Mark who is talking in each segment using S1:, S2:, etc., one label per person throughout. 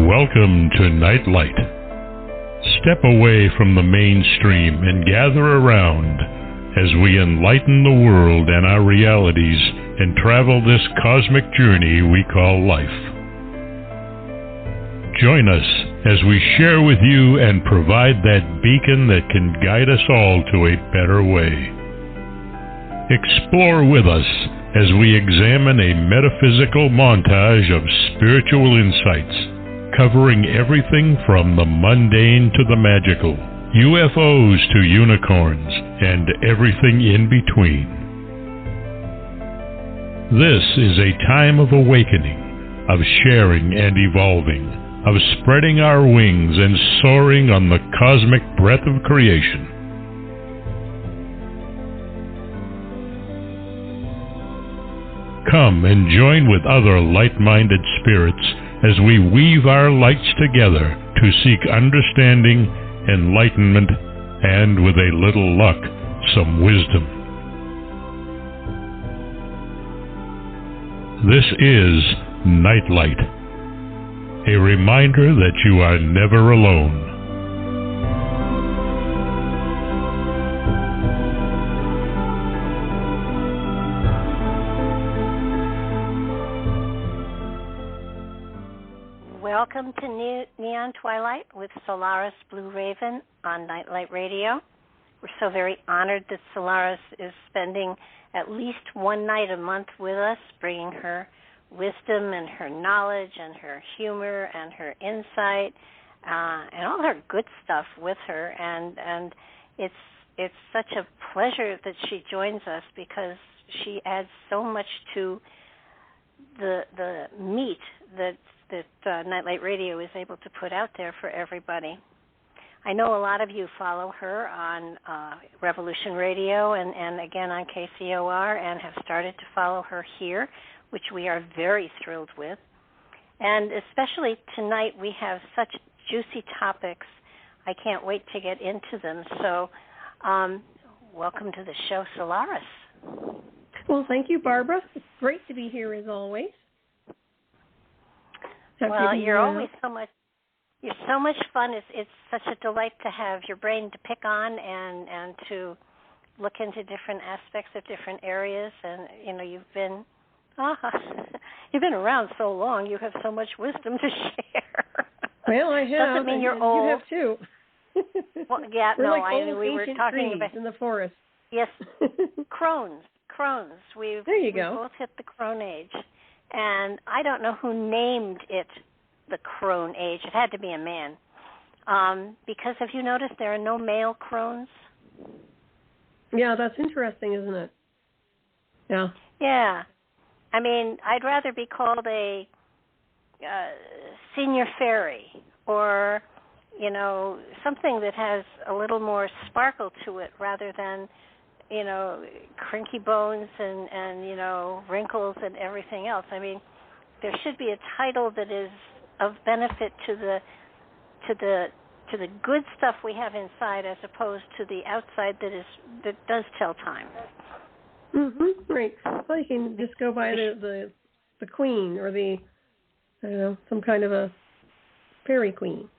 S1: Welcome to Nightlight. Step away from the mainstream and gather around as we enlighten the world and our realities and travel this cosmic journey we call life. Join us as we share with you and provide that beacon that can guide us all to a better way. Explore with us as we examine a metaphysical montage of spiritual insights, covering everything from the mundane to the magical, UFOs to unicorns, and everything in between. This is a time of awakening, of sharing and evolving, of spreading our wings and soaring on the cosmic breath of creation. Come and join with other light-minded spirits as we weave our lights together to seek understanding, enlightenment, and, with a little luck, some wisdom. This is Nightlight, a reminder that you are never alone.
S2: Welcome to Neon Twilight with Solaris BlueRaven on Nightlight Radio. We're so very honored that Solaris is spending at least one night a month with us, bringing her wisdom and her knowledge and her humor and her insight and all her good stuff with her. And it's such a pleasure that she joins us because she adds so much to the meat that Nightlight Radio is able to put out there for everybody. I know a lot of you follow her on Revolution Radio and again on KCOR and have started to follow her here, which we are very thrilled with. And especially tonight we have such juicy topics. I can't wait to get into them. So welcome to the show, Solaris.
S3: Well, thank you, Barbara. It's great to be here as always.
S2: Well, you're always so much. You're so much fun. It's such a delight to have your brain to pick on and to look into different aspects of different areas. And you know, you've been around so long. You have so much wisdom to share.
S3: Well, I have.
S2: Doesn't mean you're old.
S3: You have too.
S2: Well, yeah,
S3: we're
S2: no,
S3: like
S2: I
S3: old
S2: we were talking about
S3: in the forest.
S2: Yes, crones.
S3: There you go.
S2: We both hit the crone age. And I don't know who named it the crone age. It had to be a man. Because have you noticed there are no male crones?
S3: Yeah, that's interesting, isn't it? Yeah.
S2: Yeah. I mean, I'd rather be called a senior fairy or, you know, something that has a little more sparkle to it rather than, you know, crinky bones and you know, wrinkles and everything else. I mean, there should be a title that is of benefit to the good stuff we have inside, as opposed to the outside that does tell time.
S3: Right. Well, you can just go by the queen or the, I don't know, some kind of a fairy queen.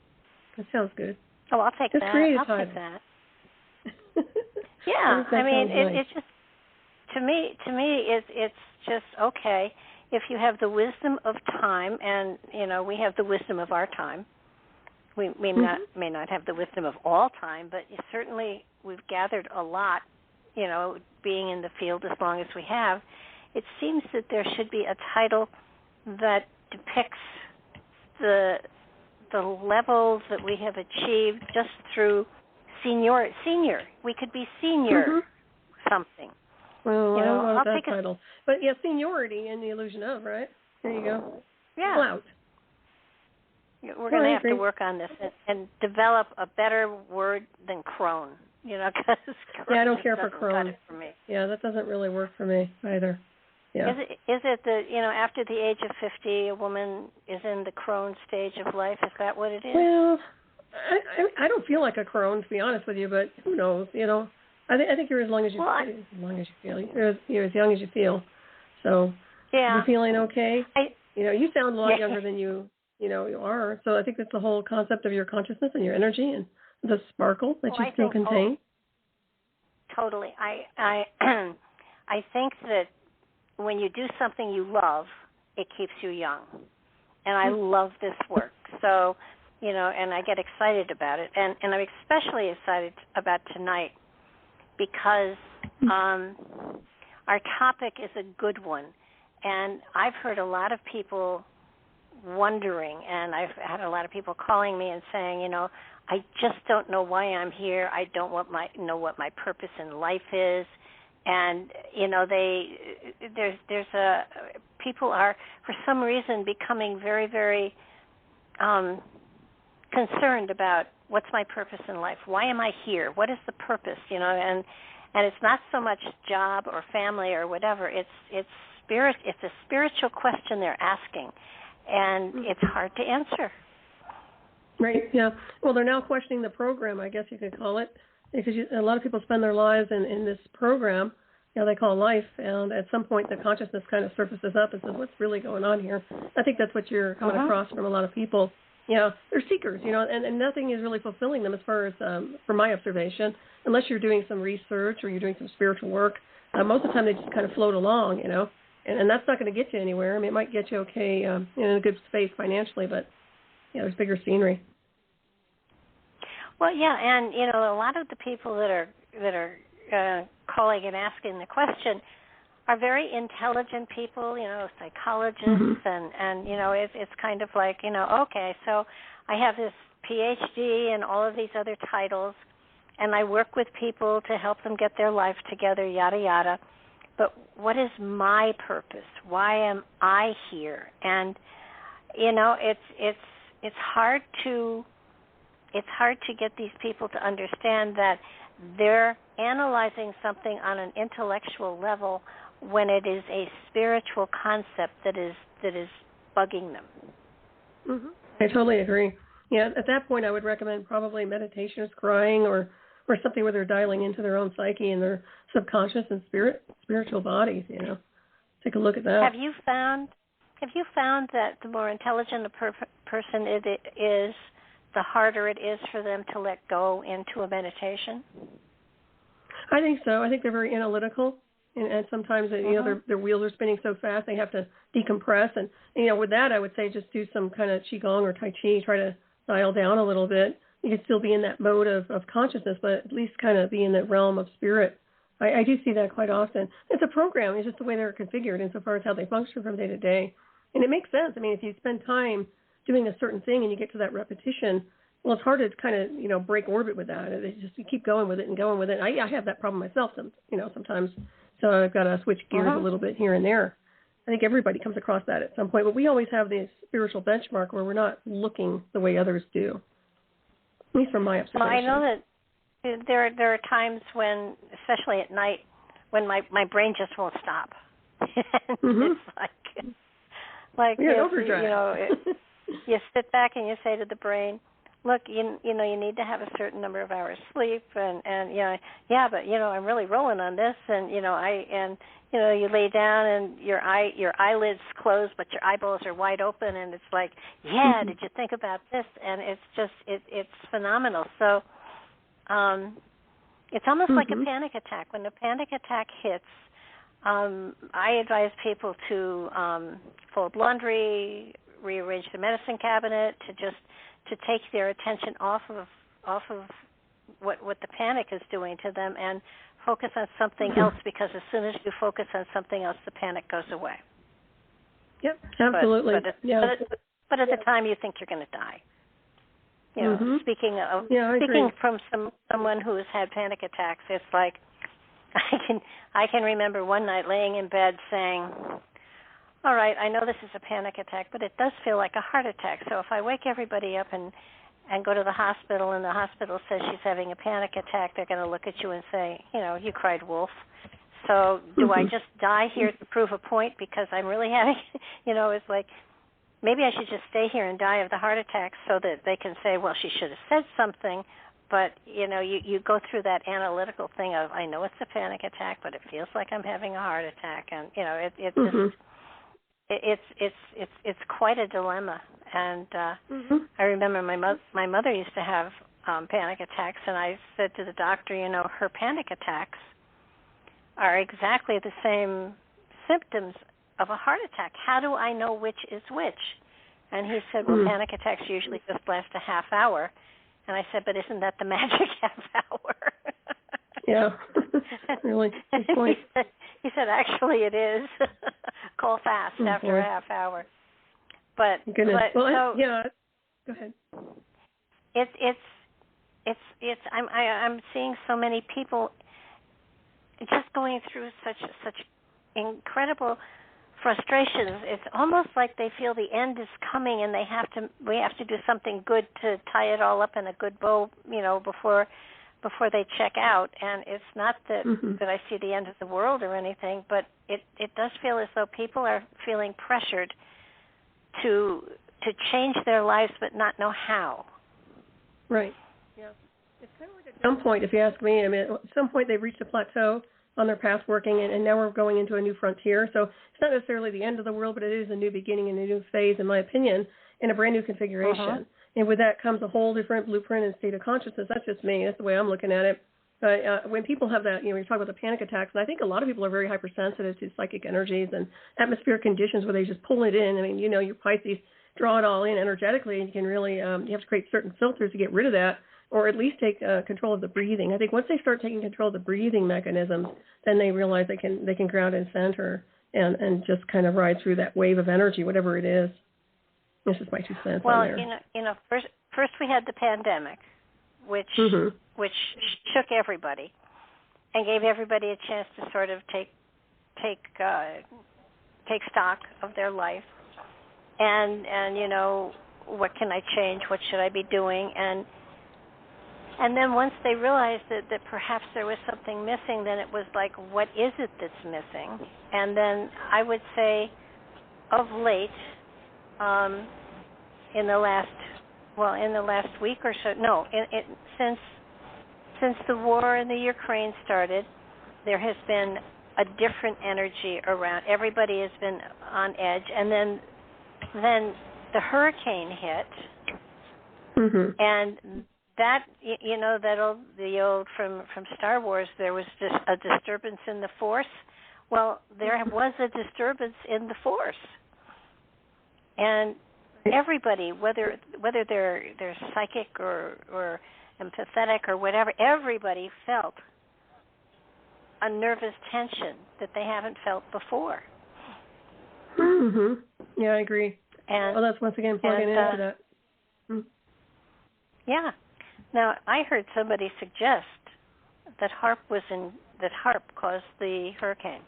S3: That sounds good.
S2: Oh, I'll take that. I'll take that. Yeah, I mean, it's just to me, it's just okay if you have the wisdom of time, and you know, we have the wisdom of our time. We may not have the wisdom of all time, but certainly we've gathered a lot. You know, being in the field as long as we have, it seems that there should be a title that depicts the levels that we have achieved just through senior. We could be senior something.
S3: Well, I don't know that title. But yeah, seniority and the illusion of, right? There you go.
S2: Yeah.
S3: Clout.
S2: We're going to have to work on this and develop a better word than crone. You know, because
S3: I don't care for crone.
S2: For me.
S3: Yeah, that doesn't really work for me either. Yeah.
S2: Is it that, you know, after the age of 50, a woman is in the crone stage of life? Is that what it is?
S3: Well, I don't feel like a crone, to be honest with you, but who knows? You know, I think you're as long as you feel. You're as young as you feel. So,
S2: yeah.
S3: you feeling okay? You know, you sound a lot younger than you you are. So I think that's the whole concept of your consciousness and your energy and the sparkle that you still contain.
S2: Totally. I think that when you do something you love, it keeps you young. And I love this work. So, and I get excited about it. And I'm especially excited about tonight because our topic is a good one. And I've heard a lot of people wondering, and I've had a lot of people calling me and saying, I just don't know why I'm here. I don't know what my purpose in life is. And, people are, for some reason, becoming very, very concerned about what's my purpose in life. Why am I here? What is the purpose? And it's not so much job or family or whatever. It's spirit. It's a spiritual question they're asking, and it's hard to answer.
S3: Right. Yeah. Well, they're now questioning the program, I guess you could call it, because a lot of people spend their lives in this program, they call life, and at some point the consciousness kind of surfaces up and says, what's really going on here? I think that's what you're coming across from a lot of people. They're seekers, and nothing is really fulfilling them as far as, from my observation, unless you're doing some research or you're doing some spiritual work. Most of the time they just kind of float along, and that's not going to get you anywhere. I mean, it might get you okay in a good space financially, but there's bigger scenery.
S2: Well, yeah, and a lot of the people that are calling and asking the question are very intelligent people, psychologists, and it's kind of like, okay, so I have this PhD and all of these other titles, and I work with people to help them get their life together, yada yada. But what is my purpose? Why am I here? And it's hard to get these people to understand that they're analyzing something on an intellectual level when it is a spiritual concept that is bugging them.
S3: I totally agree. Yeah, at that point I would recommend probably meditation or scrying or something where they're dialing into their own psyche and their subconscious and spiritual bodies, Take a look at that.
S2: Have you found that the more intelligent a person is, the harder it is for them to let go into a meditation?
S3: I think so. I think they're very analytical, and sometimes their wheels are spinning so fast they have to decompress. And with that, I would say just do some kind of qigong or tai chi, try to dial down a little bit. You can still be in that mode of consciousness, but at least kind of be in that realm of spirit. I do see that quite often. It's a program. It's just the way they're configured insofar as how they function from day to day. And it makes sense. I mean, if you spend time doing a certain thing and you get to that repetition, well, it's hard to kind of, break orbit with that. You keep going with it and going with it. I have that problem myself, sometimes. So I've got to switch gears a little bit here and there. I think everybody comes across that at some point. But we always have this spiritual benchmark where we're not looking the way others do, at least from my observation.
S2: Well, I know that there are times when, especially at night, when my brain just won't stop. It's like
S3: overdrive.
S2: You sit back and you say to the brain, look, you need to have a certain number of hours sleep, and but I'm really rolling on this, and you lay down and your eyelids close, but your eyeballs are wide open, and it's like, did you think about this? And it's just it's phenomenal. So it's almost like a panic attack. When the panic attack hits, I advise people to fold laundry, rearrange the medicine cabinet, to take their attention off of what the panic is doing to them and focus on something else, because as soon as you focus on something else, the panic goes away.
S3: Yep, absolutely.
S2: But at the time you think you're going to die. Speaking from someone who has had panic attacks, it's like I can remember one night laying in bed saying, all right, I know this is a panic attack, but it does feel like a heart attack. So if I wake everybody up and go to the hospital and the hospital says she's having a panic attack, they're going to look at you and say, you cried wolf. So do I just die here to prove a point because I'm really having, it's like maybe I should just stay here and die of the heart attack so that they can say, well, she should have said something. But, you go through that analytical thing of, I know it's a panic attack, but it feels like I'm having a heart attack. And, it's quite a dilemma. And I remember my mother used to have panic attacks, and I said to the doctor, her panic attacks are exactly the same symptoms of a heart attack. How do I know which is which? And he said, well, panic attacks usually just last a half hour. And I said, but isn't that the magic half hour?
S3: Yeah, really. Good point.
S2: He said, actually, it is. Call fast after a half hour. But
S3: goodness.
S2: But,
S3: well, yeah. Go ahead.
S2: I'm seeing so many people just going through such incredible frustrations. It's almost like they feel the end is coming, and we have to do something good to tie it all up in a good bow, before they check out. And it's not that that I see the end of the world or anything, but it does feel as though people are feeling pressured to change their lives but not know how.
S3: Right. Yeah. It's kind of like a jump point, if you ask me. I mean, at some point they've reached a plateau on their path working, and now we're going into a new frontier. So it's not necessarily the end of the world, but it is a new beginning and a new phase, in my opinion, in a brand new configuration. And with that comes a whole different blueprint and state of consciousness. That's just me. That's the way I'm looking at it. But when people have that, you talk about the panic attacks, and I think a lot of people are very hypersensitive to psychic energies and atmospheric conditions where they just pull it in. I mean, your Pisces draw it all in energetically, and you can really, you have to create certain filters to get rid of that, or at least take control of the breathing. I think once they start taking control of the breathing mechanisms, then they realize they can ground and center and just kind of ride through that wave of energy, whatever it is. This is my 2 cents on there.
S2: Well, first we had the pandemic, which shook everybody and gave everybody a chance to sort of take stock of their life and what can I change, what should I be doing, and then once they realized that perhaps there was something missing, then it was like, what is it that's missing? And then I would say of late, in the last week or so, since the war in the Ukraine started, there has been a different energy around. Everybody has been on edge, and then the hurricane hit, and that the old from Star Wars, there was just a disturbance in the force. Well, there was a disturbance in the force, and everybody, whether they're psychic or empathetic or whatever, everybody felt a nervous tension that they haven't felt before.
S3: Yeah, I agree.
S2: And
S3: that's once again plugging into that.
S2: Yeah. Now, I heard somebody suggest that HAARP caused the hurricane.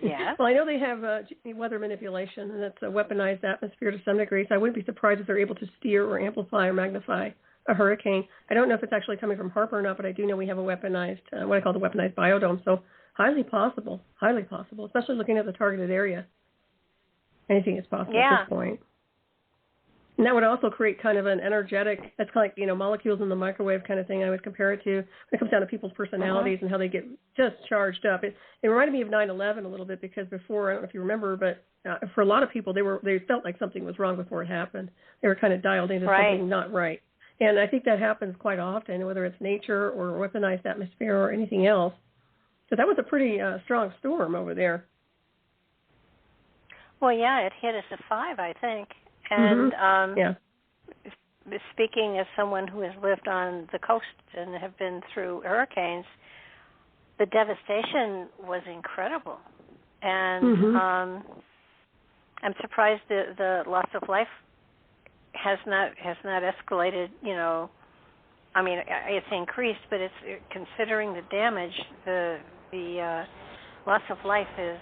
S2: Yeah.
S3: Well, I know they have weather manipulation, and that's a weaponized atmosphere to some degree, so I wouldn't be surprised if they're able to steer or amplify or magnify a hurricane. I don't know if it's actually coming from HAARP or not, but I do know we have a weaponized, what I call the weaponized biodome, so highly possible, especially looking at the targeted area. Anything is possible at this point. And that would also create kind of an energetic, that's kind of like, molecules in the microwave kind of thing I would compare it to when it comes down to people's personalities and how they get just charged up. It reminded me of 9/11 a little bit, because before, I don't know if you remember, but for a lot of people, they felt like something was wrong before it happened. They were kind of dialed into something not right. And I think that happens quite often, whether it's nature or weaponized atmosphere or anything else. So that was a pretty strong storm over there.
S2: Well, yeah, it hit us at 5, I think. And speaking as someone who has lived on the coast and have been through hurricanes, the devastation was incredible. And I'm surprised the loss of life has not escalated. I mean, it's increased, but it's considering the damage, the loss of life is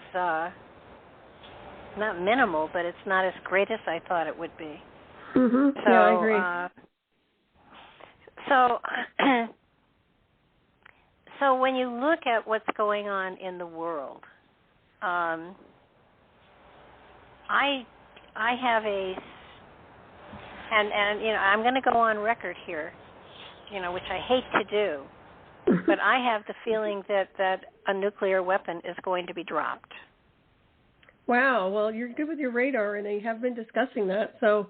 S2: not minimal, but it's not as great as I thought it would be. So,
S3: yeah, I agree.
S2: So when you look at what's going on in the world, I have and I'm going to go on record here, which I hate to do, but I have the feeling that a nuclear weapon is going to be dropped.
S3: Wow. Well, you're good with your radar, and they have been discussing that. So,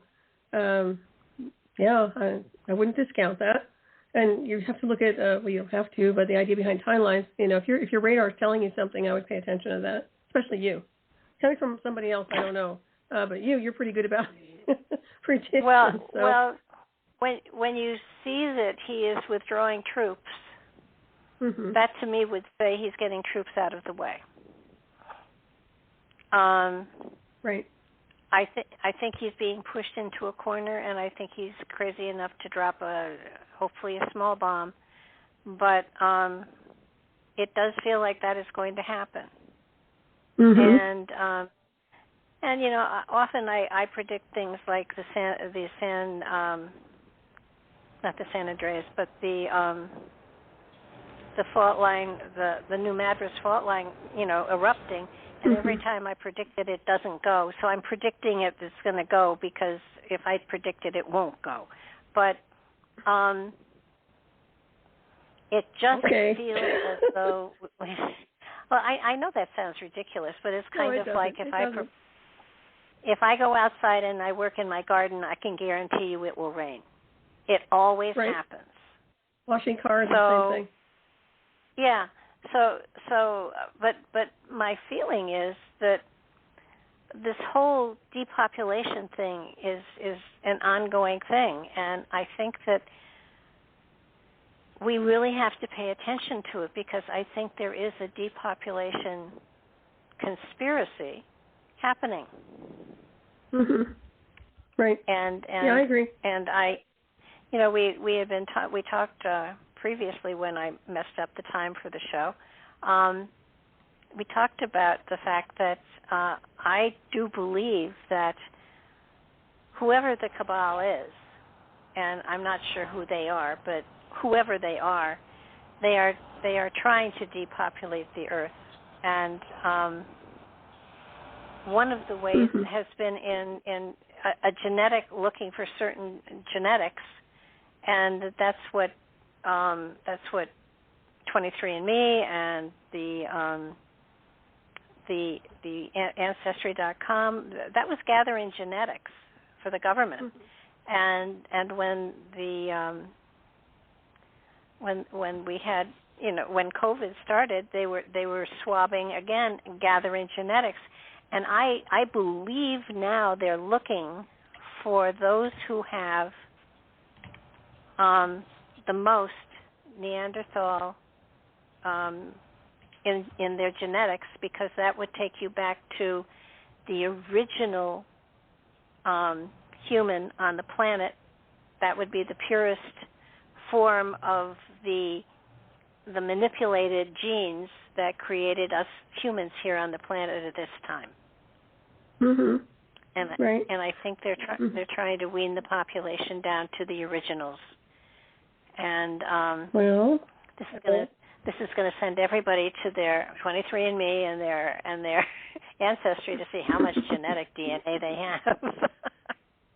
S3: yeah, I wouldn't discount that. And you have to look at, well, you don't have to, but the idea behind timelines, if your radar is telling you something, I would pay attention to that, especially you. Coming from somebody else, I don't know. But you're pretty good about prediction.
S2: Well, when you see that he is withdrawing troops, that to me would say he's getting troops out of the way.
S3: Right.
S2: I think he's being pushed into a corner, and I think he's crazy enough to drop hopefully a small bomb. But it does feel like that is going to happen. And often I predict things like not the San Andreas, but the fault line, the New Madras fault line, erupting. And every time I predict it, it doesn't go. So I'm predicting it's going to go because if I predict it, it won't go. But it just feels as though. Well, I know that sounds ridiculous, but it's kind of like if I go outside and I work in my garden, I can guarantee you it will rain. It always happens.
S3: Washing cars, the same thing.
S2: Yeah. But my feeling is that this whole depopulation thing is an ongoing thing, and I think that we really have to pay attention to it because I think there is a depopulation conspiracy happening.
S3: Right.
S2: And
S3: yeah, I agree.
S2: And we had been we talked previously when I messed up the time for the show. We talked about the fact that I do believe that whoever the cabal is, and I'm not sure who they are, but whoever they are trying to depopulate the earth. And one of the ways has been in a genetic, looking for certain genetics, and that's what 23andMe and the Ancestry.com, that was gathering genetics for the government. And when when we had, when COVID started, they were swabbing again, gathering genetics. And I believe now they're looking for those who have the most Neanderthal in their genetics, because that would take you back to the original human on the planet. That would be the purest form of the manipulated genes that created us humans here on the planet at this time. And I think they're trying to wean the population down to the originals. And this is going to send everybody to their 23andMe and their ancestry to see how much genetic DNA they have.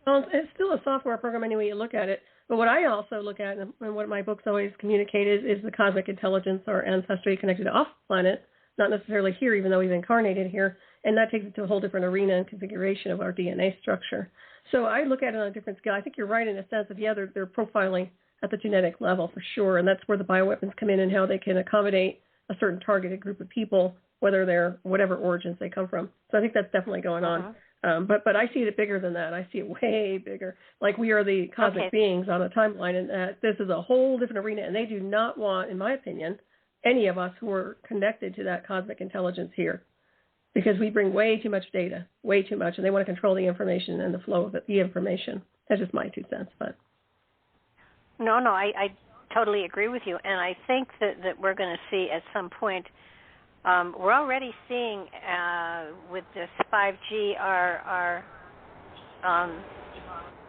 S3: Well, it's still a software program any way you look at it. But what I also look at, and what my books always communicate, is the cosmic intelligence or ancestry connected to off planet, not necessarily here, even though we've incarnated here. And that takes it to a whole different arena and configuration of our DNA structure. So I look at it on a different scale. I think you're right in a sense of, they're profiling at the genetic level for sure. And that's where the bioweapons come in and how they can accommodate a certain targeted group of people, whether they're whatever origins they come from. So I think that's definitely going on. But I see it bigger than that. I see it way bigger. Like we are the cosmic beings on a timeline, and this is a whole different arena. And they do not want, in my opinion, any of us who are connected to that cosmic intelligence here, because we bring way too much data, way too much, and they want to control the information and the flow of the information. That's just my 2 cents. But
S2: no, I totally agree with you, and I think that we're going to see at some point. We're already seeing with this 5G our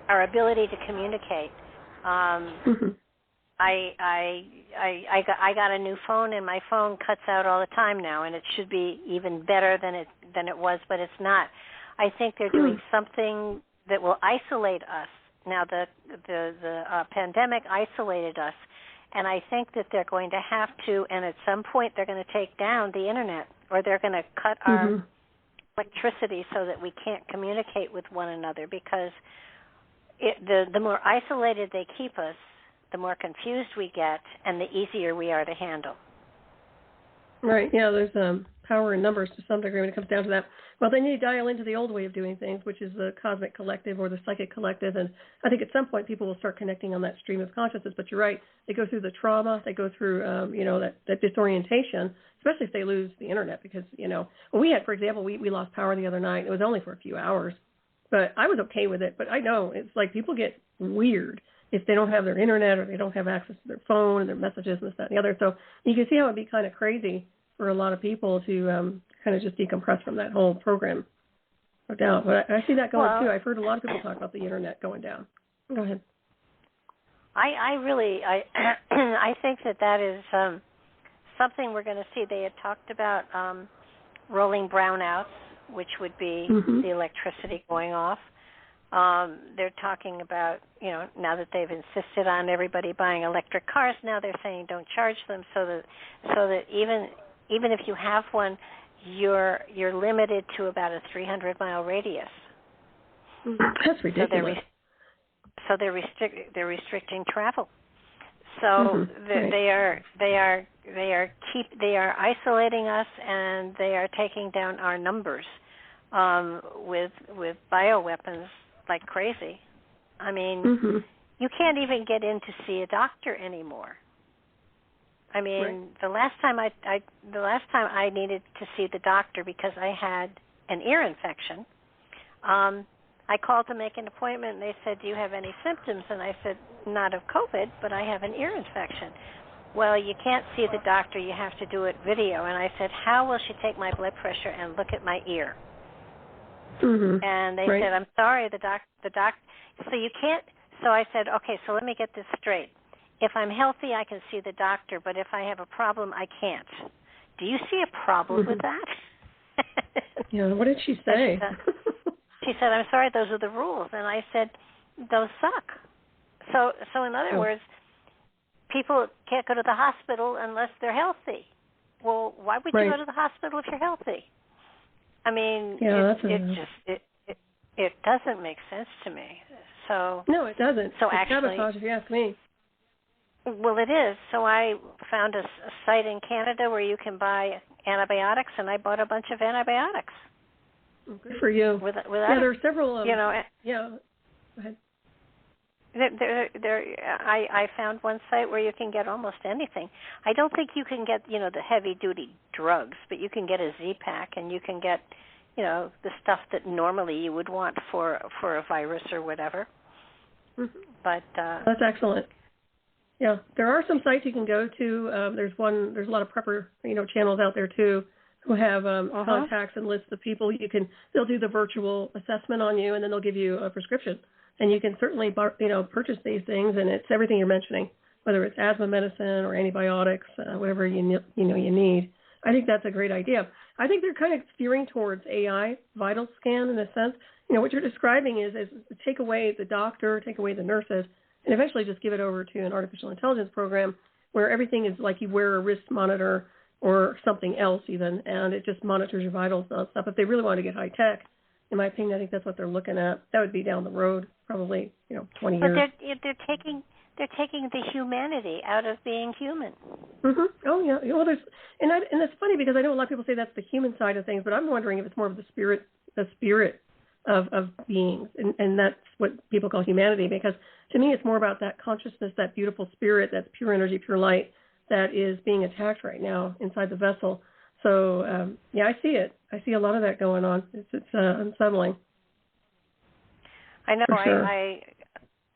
S2: ability to communicate. I got a new phone, and my phone cuts out all the time now, and it should be even better than it was, but it's not. I think they're doing something that will isolate us. Now the pandemic isolated us. And I think that they're going to have to, and at some point they're going to take down the internet, or they're going to cut electricity so that we can't communicate with one another, because the more isolated they keep us, the more confused we get, and the easier we are to handle.
S3: Right, yeah, there's power in numbers to some degree when it comes down to that. Well, then you dial into the old way of doing things, which is the cosmic collective or the psychic collective, and I think at some point people will start connecting on that stream of consciousness, but you're right, they go through the trauma, they go through, that disorientation, especially if they lose the internet, because, we had, for example, we lost power the other night. It was only for a few hours, but I was okay with it, but I know it's like people get weird if they don't have their internet or they don't have access to their phone and their messages and this, that, and the other. So you can see how it'd be kind of crazy for a lot of people to kind of just decompress from that whole program. No doubt. But I see that going too. I've heard a lot of people talk about the internet going down. Go ahead.
S2: I think that is something we're going to see. They had talked about rolling brownouts, which would be the electricity going off. They're talking about, now that they've insisted on everybody buying electric cars, now they're saying don't charge them, so that even if you have one, you're limited to about a 300-mile radius.
S3: That's ridiculous.
S2: So they're restricting travel. So they are isolating us, and they are taking down our numbers with bioweapons like crazy. I mean, you can't even get in to see a doctor anymore. I mean, the last time I needed to see the doctor because I had an ear infection, I called to make an appointment, and they said, "Do you have any symptoms?" And I said, "Not of COVID, but I have an ear infection." "Well, you can't see the doctor. You have to do it video." And I said, "How will she take my blood pressure and look at my ear?" And they said, "I'm sorry, the doc. So you can't." So I said, "Okay, so let me get this straight. If I'm healthy, I can see the doctor, but if I have a problem, I can't. Do you see a problem with that?"
S3: Yeah, what did she say?
S2: She said, "I'm sorry, those are the rules." And I said, "Those suck." So in other words, people can't go to the hospital unless they're healthy. Well, why would you go to the hospital if you're healthy? I mean, it doesn't make sense to me. So
S3: no, it doesn't.
S2: So
S3: it's
S2: actually,
S3: sabotage, if you ask me.
S2: Well, it is. So I found a site in Canada where you can buy antibiotics, and I bought a bunch of antibiotics.
S3: Good for you. There are several. Go ahead.
S2: I found one site where you can get almost anything. I don't think you can get, the heavy-duty drugs, but you can get a Z-Pack, and you can get, the stuff that normally you would want for a virus or whatever. But
S3: that's excellent. Yeah, there are some sites you can go to. There's a lot of prepper, channels out there too, who have contacts and lists of people. They'll do the virtual assessment on you, and then they'll give you a prescription. And you can certainly, purchase these things, and it's everything you're mentioning, whether it's asthma medicine or antibiotics, whatever you need. I think that's a great idea. I think they're kind of steering towards AI vital scan in a sense. What you're describing is take away the doctor, take away the nurses, and eventually just give it over to an artificial intelligence program where everything is like you wear a wrist monitor or something else even, and it just monitors your vitals and stuff. If they really want to get high tech, in my opinion, I think that's what they're looking at. That would be down the road, probably, 20 years.
S2: But they're taking the humanity out of being human.
S3: Oh yeah. Well, and it's funny because I know a lot of people say that's the human side of things, but I'm wondering if it's more of the spirit of beings, and that's what people call humanity. Because to me, it's more about that consciousness, that beautiful spirit, that's pure energy, pure light, that is being attacked right now inside the vessel. So, I see it. I see a lot of that going on. It's unsettling. I know.
S2: Sure.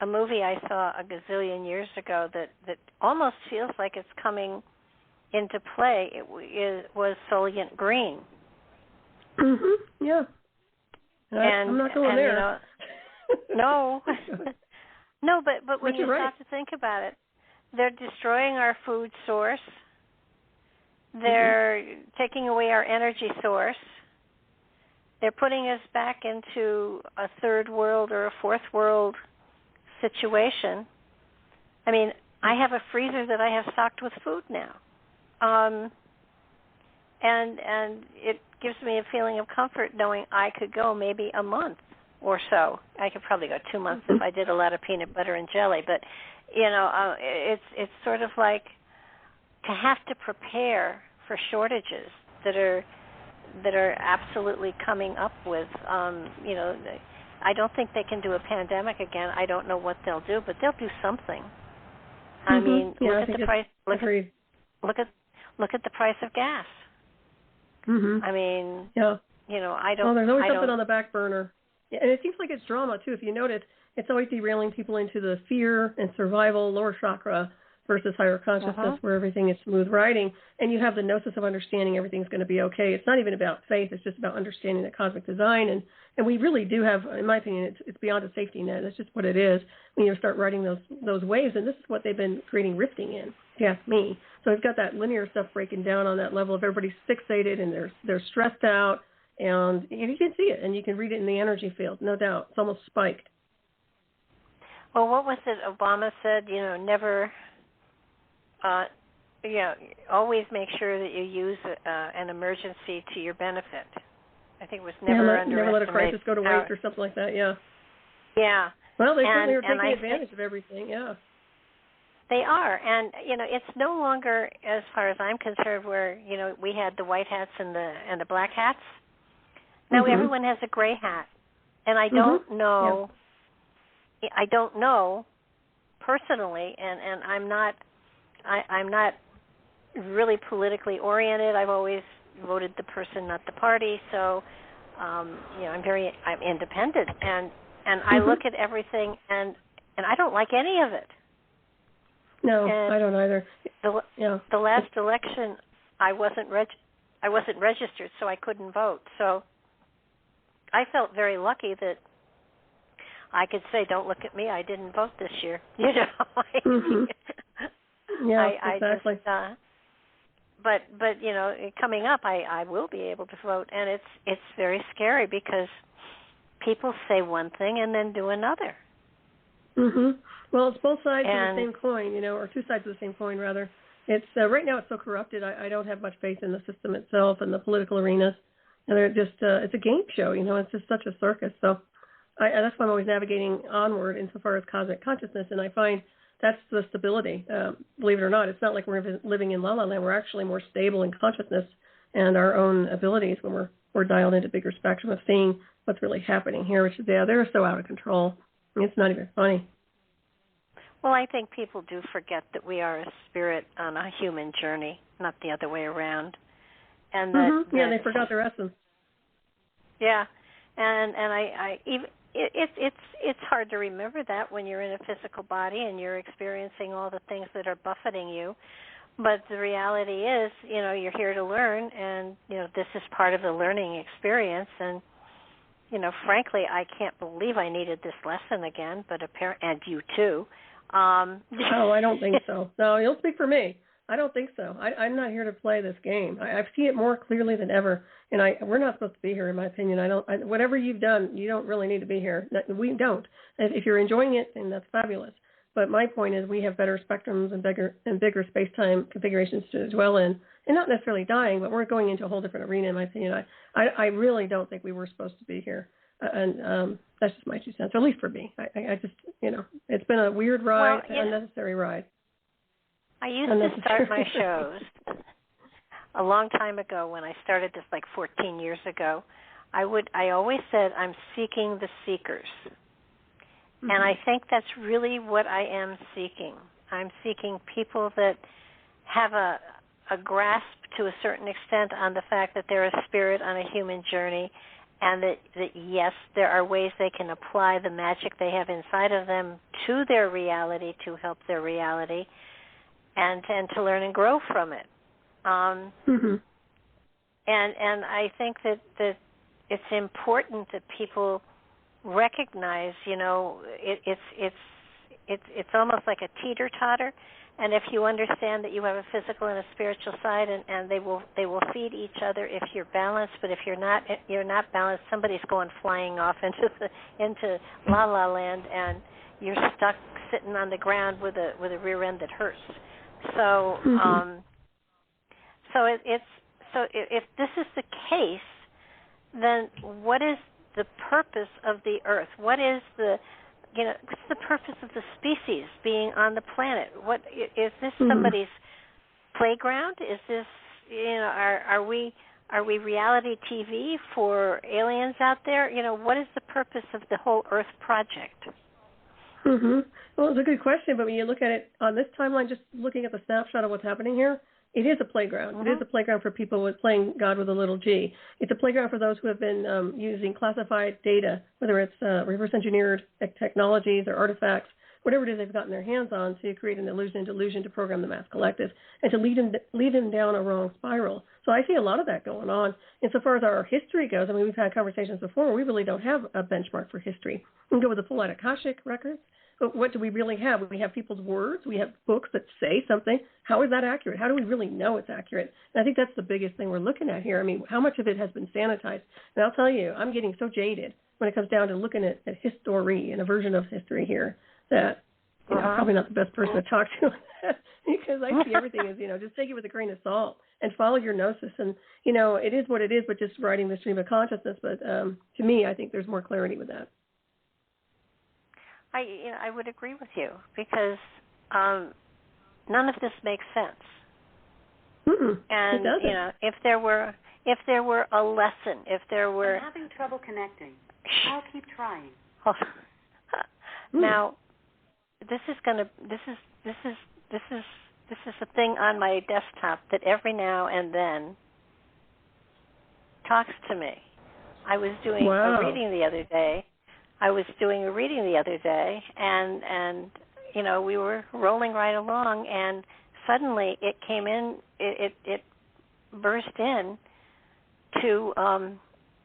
S2: A movie I saw a gazillion years ago that almost feels like it's coming into play. It was Soylent Green.
S3: Yeah. I'm not going there.
S2: No. No, but when you stop to think about it, they're destroying our food source. They're taking away our energy source. They're putting us back into a third world or a fourth world situation. I mean, I have a freezer that I have stocked with food now. And it gives me a feeling of comfort knowing I could go maybe a month or so. I could probably go 2 months if I did a lot of peanut butter and jelly. But it's sort of like to have to prepare for shortages that are absolutely coming up with. I don't think they can do a pandemic again. I don't know what they'll do, but they'll do something. I mean, look at the price. Look at the price of gas. I mean, I don't.
S3: Well, there's always something on the back burner, and it seems like it's drama too. If you notice, it's always derailing people into the fear and survival, lower chakra versus higher consciousness, where everything is smooth riding, and you have the gnosis of understanding everything's going to be okay. It's not even about faith; it's just about understanding the cosmic design, and we really do have, in my opinion, it's beyond a safety net. It's just what it is when you start riding those waves, and this is what they've been creating rifting in, if you ask me. So it's got that linear stuff breaking down on that level of everybody's fixated and they're stressed out, and you can see it, and you can read it in the energy field, no doubt. It's almost spiked.
S2: Well, what was it Obama said? Never. Always make sure that you use an emergency to your benefit. I think it was never underestimate.
S3: Never let a crisis go to waste or something like that, yeah.
S2: Yeah.
S3: Well, they certainly are taking advantage of everything, yeah.
S2: They are, and it's no longer, as far as I'm concerned, where we had the white hats and the black hats. Now everyone has a gray hat, and I don't know. Yeah. I don't know personally, and I'm not really politically oriented. I've always voted the person, not the party. So, I'm independent, and I look at everything, and I don't like any of it.
S3: No, I don't either.
S2: The last election, I wasn't registered, so I couldn't vote. So I felt very lucky that I could say, "Don't look at me. I didn't vote this year."
S3: Yeah, exactly.
S2: But coming up, I will be able to vote, and it's very scary because people say one thing and then do another. Well, it's both sides of the same coin, or two sides of the same coin, rather. It's right now it's so corrupted. I don't have much faith in the system itself and the political arenas. And they're just it's a game show, It's just such a circus. So that's why I'm always navigating onward insofar as cosmic consciousness, and I find that's the stability. Believe it or not, it's not like we're living in la-la land. We're actually more stable in consciousness and our own abilities when we're dialed into a bigger spectrum of seeing what's really happening here, which is, they're so out of control. It's not even funny. Well, I think people do forget that we are a spirit on a human journey, not the other way around. And that,
S3: they forgot their essence.
S2: Yeah, and it's hard to remember that when you're in a physical body and you're experiencing all the things that are buffeting you. But the reality is, you're here to learn, and this is part of the learning experience. And frankly, I can't believe I needed this lesson again. But and you too.
S3: Oh, I don't think so. No, you'll speak for me. I don't think so. I'm not here to play this game. I see it more clearly than ever, and we're not supposed to be here, in my opinion. Whatever you've done, you don't really need to be here. We don't. If you're enjoying it, then that's fabulous. But my point is, we have better spectrums and bigger space-time configurations to dwell in, and not necessarily dying, but we're going into a whole different arena, in my opinion. I really don't think we were supposed to be here, and that's just my 2 cents, or at least for me. I just, it's been a weird ride, an unnecessary ride.
S2: I used to start my shows a long time ago when I started this, like 14 years ago. I always said, I'm seeking the seekers. And I think that's really what I am seeking. I'm seeking people that have a grasp to a certain extent on the fact that they're a spirit on a human journey, and that yes, there are ways they can apply the magic they have inside of them to their reality to help their reality, and to learn and grow from it. And I think that it's important that people recognize, it's almost like a teeter-totter. And if you understand that you have a physical and a spiritual side, and they will feed each other if you're balanced. But if you're not balanced, somebody's going flying off into la la land, and you're stuck sitting on the ground with a rear end that hurts. So if this is the case, then what is the purpose of the Earth? What is what's the purpose of the species being on the planet? What is this somebody's playground? Is this, are we reality TV for aliens out there? What is the purpose of the whole Earth project?
S3: Well, it's a good question, but when you look at it on this timeline, just looking at the snapshot of what's happening here, it is a playground. It is a playground for people with playing God with a little g. It's a playground for those who have been using classified data, whether it's reverse engineered technologies or artifacts, whatever it is they've gotten their hands on, to create an delusion to program the mass collective and to lead them down a wrong spiral. So I see a lot of that going on. Insofar as our history goes, I mean, we've had conversations before. We really don't have a benchmark for history. We can go with the full Akashic records. But what do we really have? We have people's words. We have books that say something. How is that accurate? How do we really know it's accurate? And I think that's the biggest thing we're looking at here. I mean, how much of it has been sanitized? And I'll tell you, I'm getting so jaded when it comes down to looking at history and a version of history here that I'm probably not the best person to talk to because I see everything as, just take it with a grain of salt and follow your gnosis. And, it is what it is, but just riding the stream of consciousness. But to me, I think there's more clarity with that.
S2: I would agree with you because none of this makes sense. And
S3: it doesn't.
S2: If there were a lesson, if there were,
S4: I'm having trouble connecting. I'll keep trying.
S2: Now, this is a thing on my desktop that every now and then talks to me. I was doing a reading the other day. And we were rolling right along, and suddenly it came in, it burst in to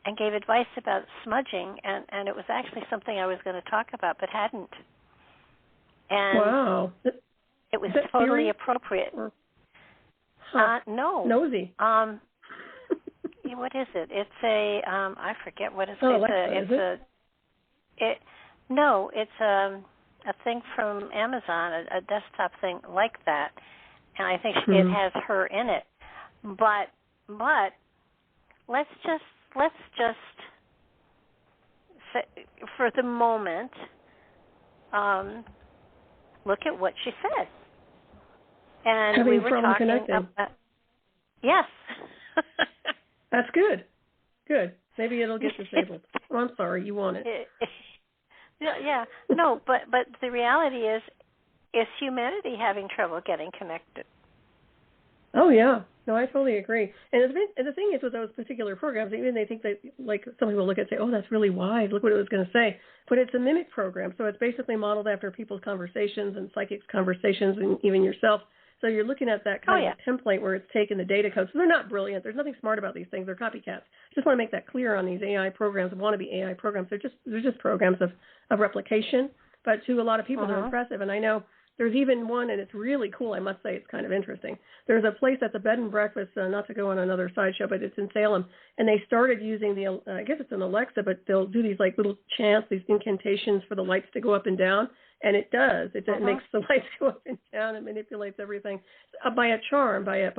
S2: and gave advice about smudging, and it was actually something I was going to talk about but hadn't. And it was totally
S3: theory?
S2: Appropriate. No.
S3: Nosy.
S2: What is it? It's a I forget what it's. It's a thing from Amazon, a desktop thing like that, and I think it has her in it. But let's just say, for the moment, look at what she said. And
S3: having
S2: we were
S3: trouble
S2: talking
S3: connecting.
S2: about, yes.
S3: That's good. Good. Maybe it'll get disabled. Oh, I'm sorry. You want it.
S2: Yeah. No, but the reality is humanity having trouble getting connected?
S3: Oh, yeah. No, I totally agree. And the thing is with those particular programs, even they think that, like, some people look at and say, oh, that's really wise. Look what it was going to say. But it's a mimic program. So it's basically modeled after people's conversations and psychics' conversations and even yourself. So you're looking at that kind of template where it's taken the data code. So they're not brilliant. There's nothing smart about these things. They're copycats. Just want to make that clear on these AI programs, wannabe AI programs. They're just programs of replication. But to a lot of people, they're impressive. And I know there's even one, and it's really cool. I must say it's kind of interesting. There's a place that's a bed and breakfast, not to go on another sideshow, but it's in Salem. And they started using I guess it's an Alexa, but they'll do these like little chants, these incantations for the lights to go up and down. And it does. It makes the lights go up and down. It manipulates everything by a charm, by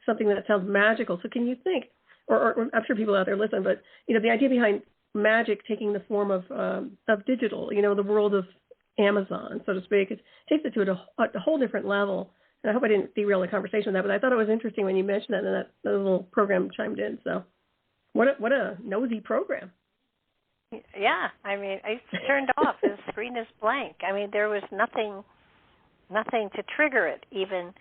S3: something that sounds magical. So can you think, or I'm sure people out there listen, but the idea behind magic taking the form of digital, the world of Amazon, so to speak, it takes it to a whole different level. And I hope I didn't derail the conversation with that, but I thought it was interesting when you mentioned that, and that little program chimed in. So what a nosy program.
S2: Yeah, I mean, I turned off. The screen is blank. I mean, there was nothing to trigger it even.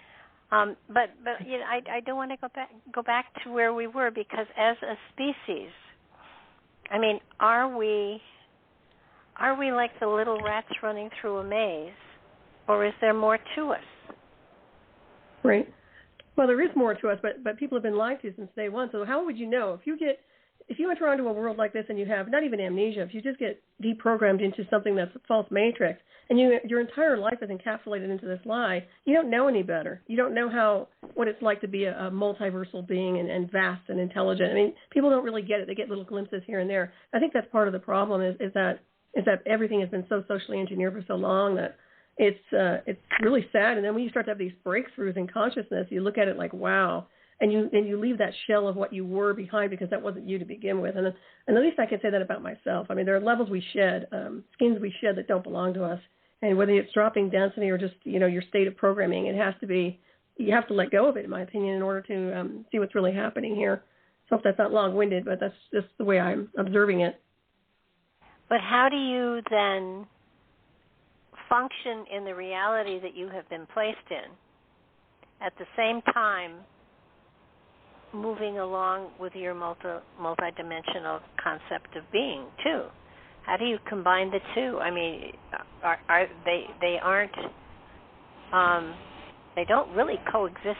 S2: But I don't want to go back to where we were, because as a species, I mean, are we like the little rats running through a maze, or is there more to us?
S3: Right. Well, there is more to us, but people have been lied to since day one. So how would you know if you enter onto a world like this and you have not even amnesia, if you just get deprogrammed into something that's a false matrix, and your entire life is encapsulated into this lie, you don't know any better. You don't know what it's like to be a multiversal being and vast and intelligent. I mean, people don't really get it. They get little glimpses here and there. I think that's part of the problem is that everything has been so socially engineered for so long that it's really sad. And then when you start to have these breakthroughs in consciousness, you look at it like, wow. and you leave that shell of what you were behind because that wasn't you to begin with. And at least I can say that about myself. I mean, there are levels we shed, skins we shed that don't belong to us. And whether it's dropping density or just, your state of programming, it has to be, you have to let go of it, in my opinion, in order to see what's really happening here. So if that's not long-winded, but that's just the way I'm observing it.
S2: But how do you then function in the reality that you have been placed in, at the same time moving along with your multidimensional concept of being, too? How do you combine the two? I mean, they don't really coexist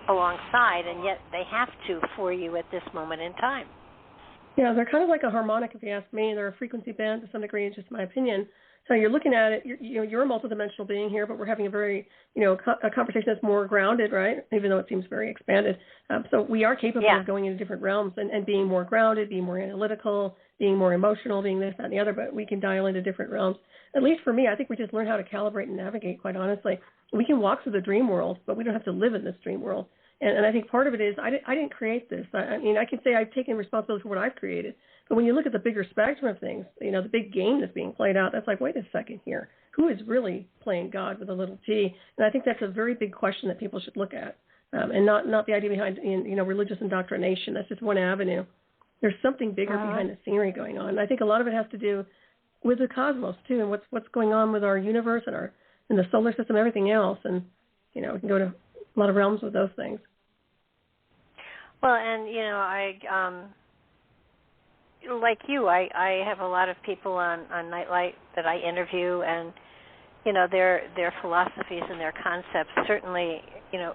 S2: alongside, and yet they have to for you at this moment in time.
S3: Yeah, they're kind of like a harmonic, if you ask me. They're a frequency band to some degree, it's just my opinion. So you're looking at it, you're a multidimensional being here, but we're having a very, a conversation that's more grounded, right? Even though it seems very expanded. So we are capable of going into different realms and being more grounded, being more analytical, being more emotional, being this, that, and the other, but we can dial into different realms. At least for me, I think we just learn how to calibrate and navigate, quite honestly. We can walk through the dream world, but we don't have to live in this dream world. And I think part of it is I didn't create this. I mean, I can say I've taken responsibility for what I've created. But when you look at the bigger spectrum of things, the big game that's being played out, that's like, wait a second here. Who is really playing God with a little g? And I think that's a very big question that people should look at, and not the idea behind, religious indoctrination. That's just one avenue. There's something bigger behind the scenery going on. And I think a lot of it has to do with the cosmos, too, and what's going on with our universe and the solar system and everything else. And, we can go to a lot of realms with those things.
S2: Well, and, like you, I have a lot of people on Nightlight that I interview, and, their philosophies and their concepts certainly,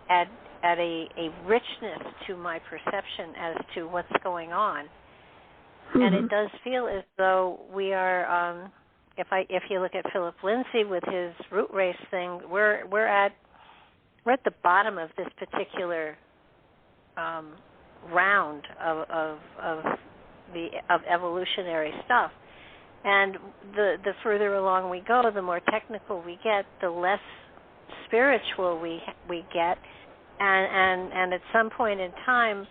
S2: add a richness to my perception as to what's going on. Mm-hmm. And it does feel as though we are, if you look at Philip Lindsay with his root race thing, we're at the bottom of this particular round of evolutionary stuff, and the further along we go, the more technical we get, the less spiritual we get, and at some point in time,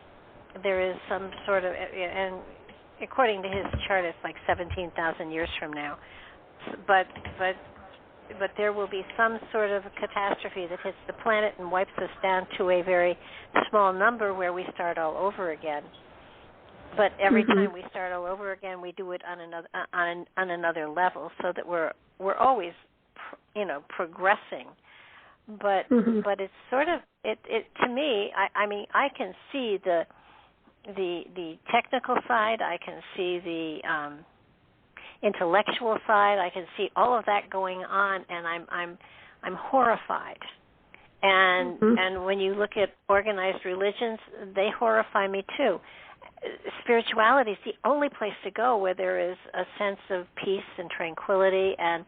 S2: there is some sort of, and according to his chart, it's like 17,000 years from now, but there will be some sort of catastrophe that hits the planet and wipes us down to a very small number where we start all over again. But every time we start all over again, we do it on another level, so that we're always, progressing. But it's sort of it to me. I mean, I can see the technical side. I can see the intellectual side. I can see all of that going on, and I'm horrified. And when you look at organized religions, they horrify me too. Spirituality is the only place to go where there is a sense of peace and tranquility, and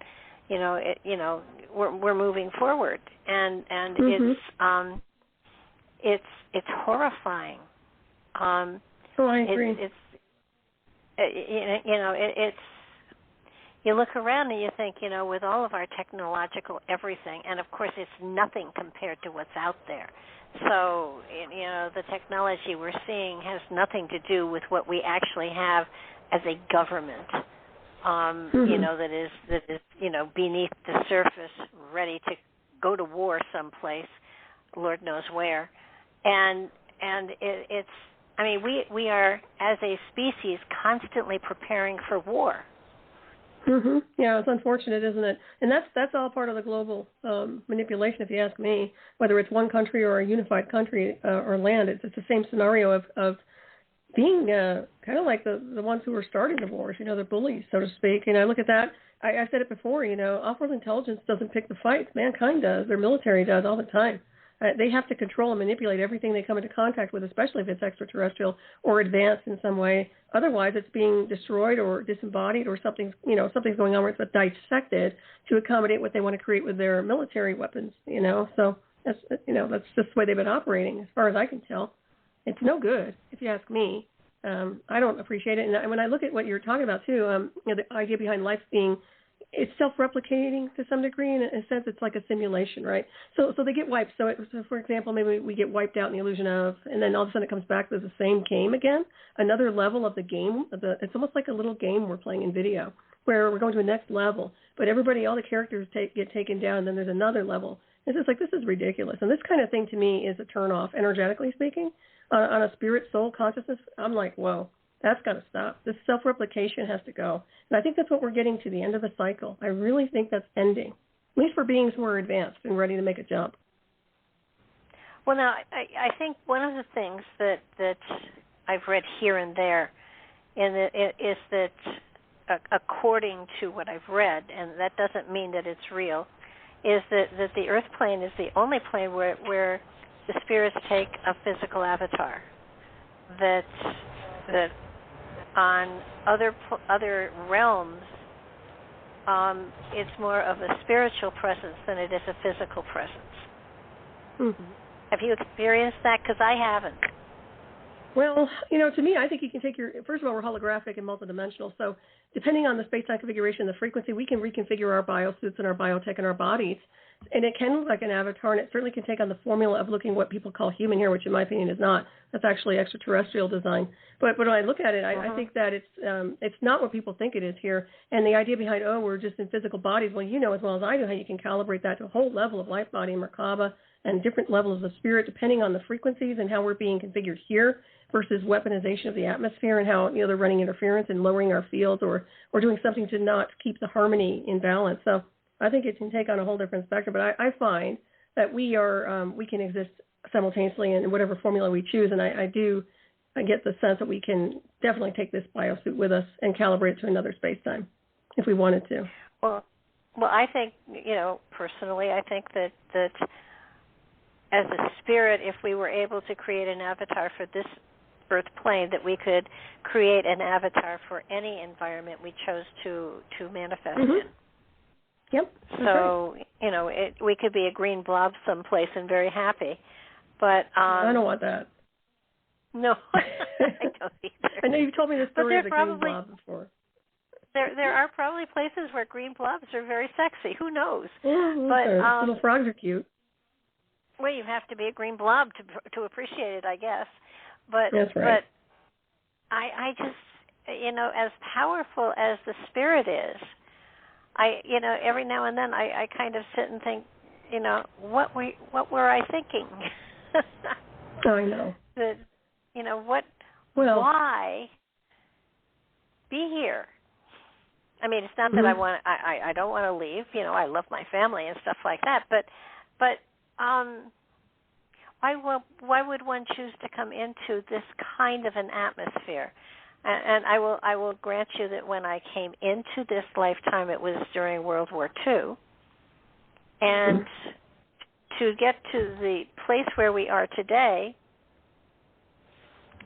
S2: we're moving forward, and it's horrifying.
S3: I agree.
S2: It's you look around and you think, with all of our technological everything, and of course it's nothing compared to what's out there. So, the technology we're seeing has nothing to do with what we actually have as a government, that is, beneath the surface, ready to go to war someplace, Lord knows where. And it's, we are, as a species, constantly preparing for war.
S3: Yeah, it's unfortunate, isn't it? And that's all part of the global manipulation, if you ask me. Whether it's one country or a unified country or land, it's the same scenario of being kind of like the ones who are starting the wars. The bullies, so to speak. And I look at that. I said it before. Off-world intelligence doesn't pick the fights. Mankind does. Their military does all the time. They have to control and manipulate everything they come into contact with, especially if it's extraterrestrial or advanced in some way. Otherwise, it's being destroyed or disembodied, or something's going on where it's dissected to accommodate what they want to create with their military weapons. So that's just the way they've been operating, as far as I can tell. It's no good, if you ask me. I don't appreciate it. And when I look at what you're talking about too, the idea behind life being it's self-replicating to some degree. In a sense, it's like a simulation, right? So they get wiped. So for example, maybe we get wiped out in the illusion of, and then all of a sudden it comes back to the same game again, another level of the game. It's almost like a little game we're playing in video, where we're going to a next level, but all the characters get taken down, and then there's another level. It's just like, this is ridiculous. And this kind of thing to me is a turn-off, energetically speaking. On a spirit, soul, consciousness, I'm like, whoa. That's got to stop. This self-replication has to go. And I think that's what we're getting to the end of the cycle. I really think that's ending, at least for beings who are advanced and ready to make a jump.
S2: Well, now, I think one of the things that I've read here and there is that, according to what I've read, and that doesn't mean that it's real, is that the Earth plane is the only plane where the spirits take a physical avatar. That on other realms, it's more of a spiritual presence than it is a physical presence.
S3: Mm-hmm.
S2: Have you experienced that? Because I haven't.
S3: Well, to me, I think you can take first of all, we're holographic and multidimensional, so depending on the space-time configuration, the frequency, we can reconfigure our biosuits and our biotech and our bodies, and it can look like an avatar, and it certainly can take on the formula of looking what people call human here, which in my opinion is not. That's actually extraterrestrial design. But when I look at it, I think that it's not what people think it is here, and the idea behind, we're just in physical bodies, well, you know as well as I do how you can calibrate that to a whole level of life, body, and Merkaba, and different levels of spirit depending on the frequencies and how we're being configured here versus weaponization of the atmosphere and how they're running interference and lowering our fields or doing something to not keep the harmony in balance. So I think it can take on a whole different spectrum. But I find that we can exist simultaneously in whatever formula we choose, and I get the sense that we can definitely take this biosuit with us and calibrate it to another space-time if we wanted to.
S2: Well, I think, personally, I think that as a spirit, if we were able to create an avatar for this Earth plane, that we could create an avatar for any environment we chose to manifest in.
S3: Yep.
S2: So, we could be a green blob someplace and very happy. But
S3: I don't want that.
S2: No, I don't either.
S3: I know you've told me the story of the green
S2: probably,
S3: blob before.
S2: There are probably places where green blobs are very sexy. Who knows?
S3: Yeah, but little frogs are cute.
S2: Well, you have to be a green blob to appreciate it, I guess. But
S3: that's right.
S2: But I just, as powerful as the spirit is, every now and then I kind of sit and think, what were I thinking?
S3: I know.
S2: That, why be here? I mean, it's not that I don't want to leave. I love my family and stuff like that. But why would one choose to come into this kind of an atmosphere? And I will grant you that when I came into this lifetime, it was during World War II. And to get to the place where we are today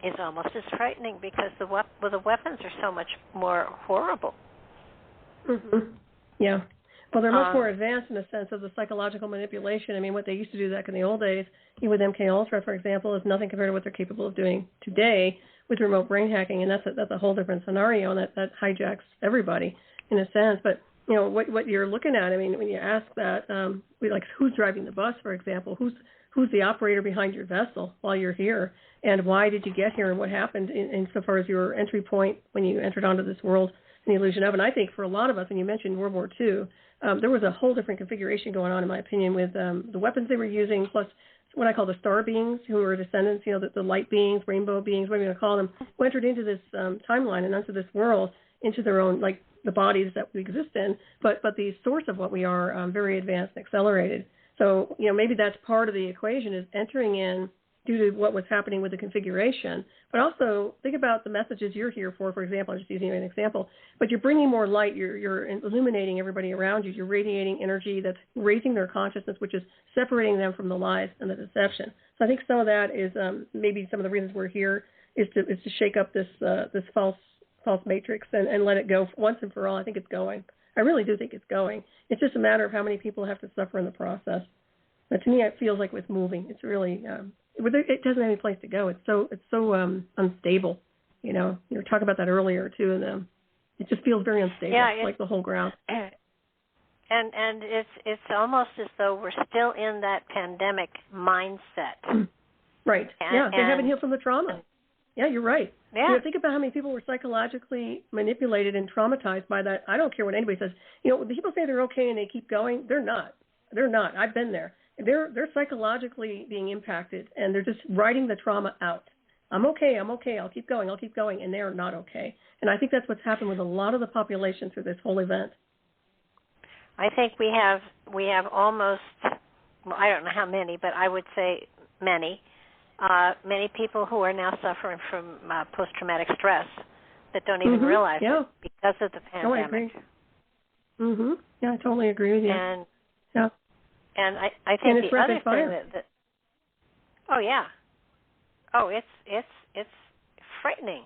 S2: is almost as frightening because the weapons are so much more horrible.
S3: Mm-hmm. Yeah. Well, they're much more advanced in the sense of the psychological manipulation. I mean, what they used to do back in the old days, with MKUltra, for example, is nothing compared to what they're capable of doing today with remote brain hacking, and that's a whole different scenario, and that hijacks everybody in a sense. But what you're looking at, I mean, when you ask that, like who's driving the bus, for example, who's the operator behind your vessel while you're here, and why did you get here, and what happened insofar as your entry point when you entered onto this world and the illusion of. And I think for a lot of us, when you mentioned World War II, there was a whole different configuration going on, in my opinion, with the weapons they were using, plus what I call the star beings, who are descendants, the light beings, rainbow beings, whatever you want to call them, who entered into this timeline and onto this world, into their own, like the bodies that we exist in, but the source of what we are, very advanced and accelerated. So, maybe that's part of the equation, is entering in due to what was happening with the configuration. But also think about the messages you're here for example, I'm just using an example, but you're bringing more light, you're illuminating everybody around you, you're radiating energy that's raising their consciousness, which is separating them from the lies and the deception. So I think some of that is maybe some of the reasons we're here is to shake up this false matrix and let it go once and for all. I think it's going. I really do think it's going. It's just a matter of how many people have to suffer in the process. But to me, it feels like it's moving. It's really it doesn't have any place to go. It's so unstable. You were talking about that earlier too, and it just feels very unstable, like the whole ground.
S2: And it's almost as though we're still in that pandemic mindset.
S3: Right. They haven't healed from the trauma. Yeah, you're right.
S2: Yeah.
S3: Think about how many people were psychologically manipulated and traumatized by that. I don't care what anybody says. When people say they're okay and they keep going, they're not. They're not. I've been there. They're psychologically being impacted, and they're just writing the trauma out. I'm okay, I'll keep going, and they're not okay. And I think that's what's happened with a lot of the population through this whole event.
S2: I think we have almost, well, I don't know how many, but I would say many people who are now suffering from post-traumatic stress that don't even realize it because of the pandemic.
S3: Oh, I agree. Yeah, I totally agree with you.
S2: And I think the other thing that oh yeah, it's frightening.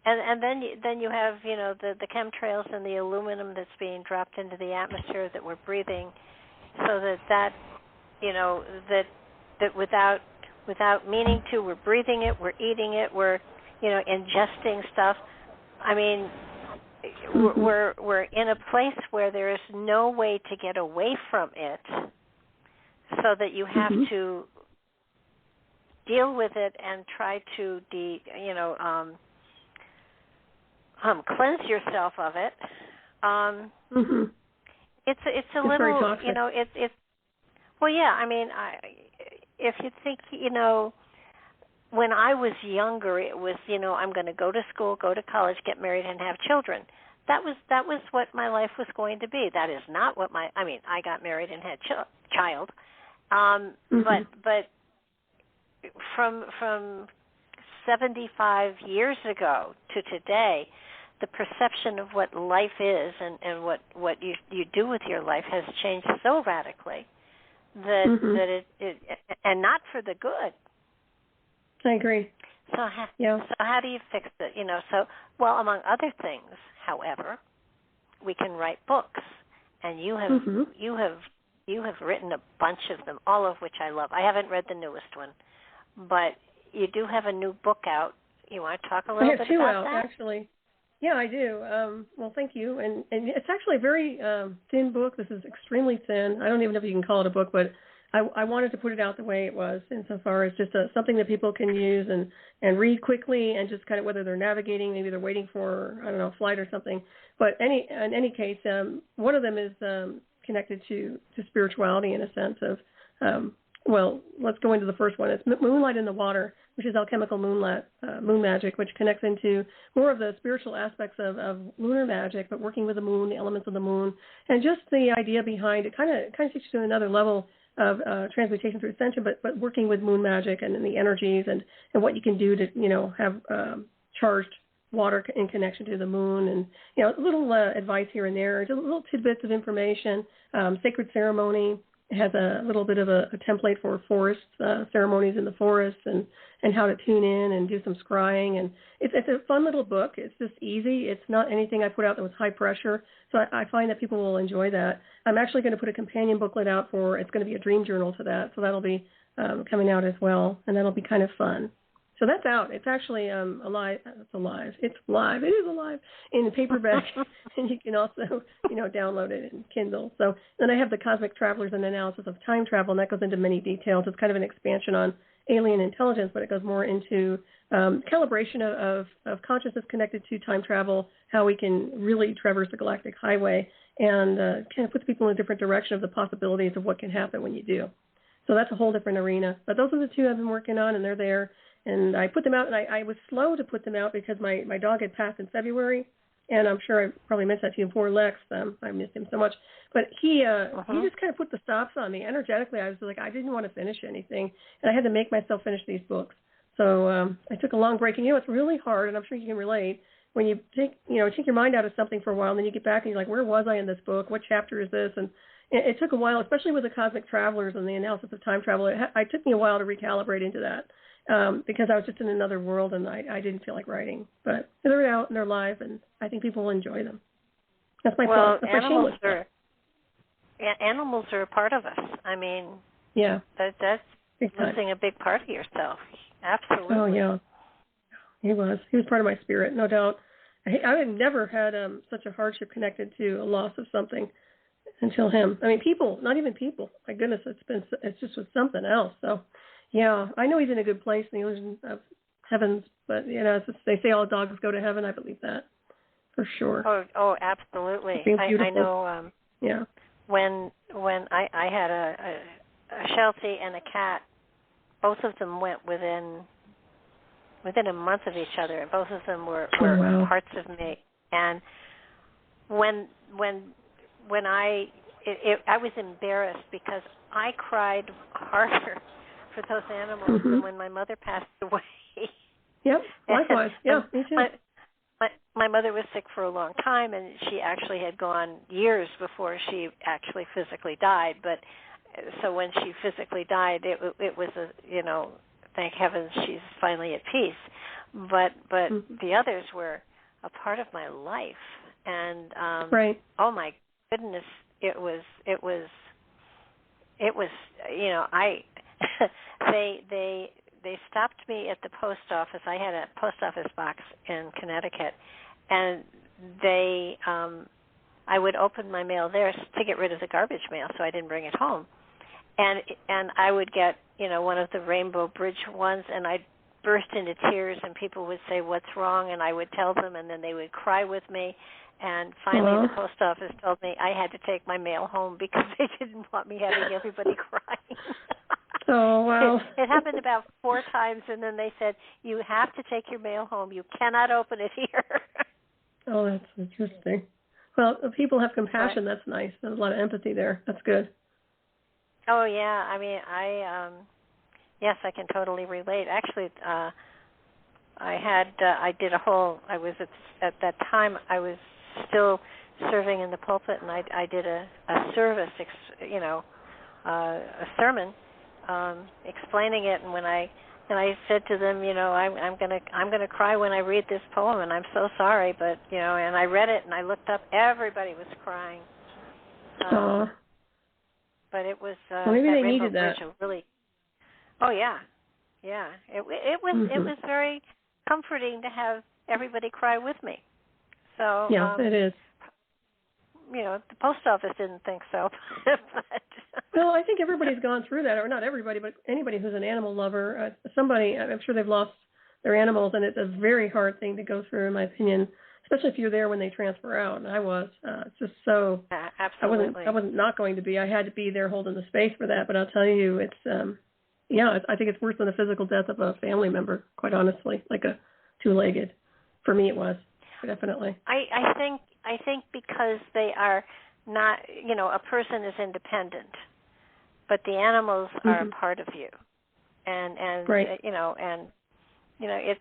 S2: And then you have the chemtrails and the aluminum that's being dropped into the atmosphere that we're breathing, so that without meaning to, we're breathing it, we're eating it, we're ingesting stuff. I mean, we're in a place where there is no way to get away from it, so that you have to deal with it and try to cleanse yourself of it. It's a little, it's well, yeah. I mean, if you think, when I was younger, it was, I'm going to go to school, go to college, get married, and have children. That was what my life was going to be. That is not what I got married and had child. But from 75 years ago to today, the perception of what life is and what you do with your life has changed so radically that it and not for the good.
S3: I agree.
S2: So how do you fix it? Among other things, however, we can write books, and you have written a bunch of them, all of which I love. I haven't read the newest one, but you do have a new book out. You want to talk a little bit about that? I have two out,
S3: actually. Yeah, I do. Well, thank you. And it's actually a very thin book. This is extremely thin. I don't even know if you can call it a book, but I wanted to put it out the way it was, insofar as just something that people can use and read quickly, and just kind of whether they're navigating, maybe they're waiting for, a flight or something. But in any case, one of them is connected to spirituality, in a sense of, let's go into the first one. It's Moonlight in the Water, which is alchemical moon magic, which connects into more of the spiritual aspects of lunar magic, but working with the moon, the elements of the moon, and just the idea behind it kind of takes you to another level of transmutation through ascension, but working with moon magic and the energies and what you can do to, have charged water in connection to the moon, and, little advice here and there, just little tidbits of information, sacred ceremony. It has a little bit of a template for forest ceremonies in the forest and how to tune in and do some scrying. And it's a fun little book. It's just easy. It's not anything I put out that was high pressure. So I find that people will enjoy that. I'm actually going to put a companion booklet out it's going to be a dream journal to that. So that'll be coming out as well. And that'll be kind of fun. So that's out. It's actually alive. It's alive. It's live. It is alive in paperback, and you can also, download it in Kindle. So then I have the Cosmic Travelers and Analysis of Time Travel, and that goes into many details. It's kind of an expansion on alien intelligence, but it goes more into calibration of consciousness connected to time travel, how we can really traverse the galactic highway, and kind of puts people in a different direction of the possibilities of what can happen when you do. So that's a whole different arena. But those are the two I've been working on, and they're there. And I put them out, and I was slow to put them out because my dog had passed in February, and I'm sure I probably mentioned that to you before, Lex. I missed him so much. But he just kind of put the stops on me. Energetically, I was like, I didn't want to finish anything, and I had to make myself finish these books. So I took a long break, and it's really hard, and I'm sure you can relate, when you take your mind out of something for a while, and then you get back, and you're like, where was I in this book? What chapter is this? And it took a while, especially with the Cosmic Travelers and the analysis of time travel. It took me a while to recalibrate into that. Because I was just in another world, and I didn't feel like writing. But they're out and they're live, and I think people will enjoy them. That's my thought.
S2: Animals are a part of us. I mean, that's losing a big part of yourself. Absolutely.
S3: Oh yeah, he was part of my spirit, no doubt. I had never had such a hardship connected to a loss of something. until him. I mean, people, not even people. My goodness, it's just with something else. So, yeah, I know he's in a good place in the illusion of heavens, but they say all dogs go to heaven. I believe that for sure.
S2: Oh, absolutely. I know.
S3: Yeah.
S2: When I had a Sheltie and a cat, both of them went within a month of each other, and both of them were parts of me. And when I was embarrassed because I cried harder for those animals than when my mother passed away.
S3: Yep, likewise. Yeah, me too.
S2: My mother was sick for a long time, and she actually had gone years before she actually physically died. But so when she physically died, it was thank heavens she's finally at peace. But the others were a part of my life, and
S3: right.
S2: Oh my goodness, it was they stopped me at the post office. I had a post office box in Connecticut, and I would open my mail there to get rid of the garbage mail, so I didn't bring it home. And I would get one of the Rainbow Bridge ones, and I'd burst into tears, and people would say, "What's wrong?" And I would tell them, and then they would cry with me. And finally, the post office told me I had to take my mail home because they didn't want me having everybody crying.
S3: Oh, wow.
S2: It happened about 4 times, and then they said, "You have to take your mail home. You cannot open it here."
S3: Oh, that's interesting. Well, if people have compassion, that's nice. There's a lot of empathy there. That's good.
S2: Oh, yeah. I mean, yes, I can totally relate. Actually, I did a whole, I was at that time, I was still serving in the pulpit, and I did a service, a sermon, explaining it. And when I said to them, I'm gonna cry when I read this poem, and I'm so sorry, but and I read it and I looked up, everybody was crying. But it was
S3: well, maybe they needed that.
S2: Really. Oh yeah. It was very comforting to have everybody cry with me. So
S3: yeah, it is.
S2: The post office didn't think so. But,
S3: well, I think everybody's gone through that, or not everybody, but anybody who's an animal lover. Somebody, I'm sure they've lost their animals, and it's a very hard thing to go through, in my opinion, especially if you're there when they transfer out. And I was. It's just so.
S2: Absolutely.
S3: I wasn't not going to be. I had to be there holding the space for that. But I'll tell you, it's. Yeah, I think it's worse than the physical death of a family member, quite honestly, like a two-legged. For me, it was, definitely.
S2: I think because they are not, a person is independent, but the animals are a part of you. And
S3: right.
S2: It's,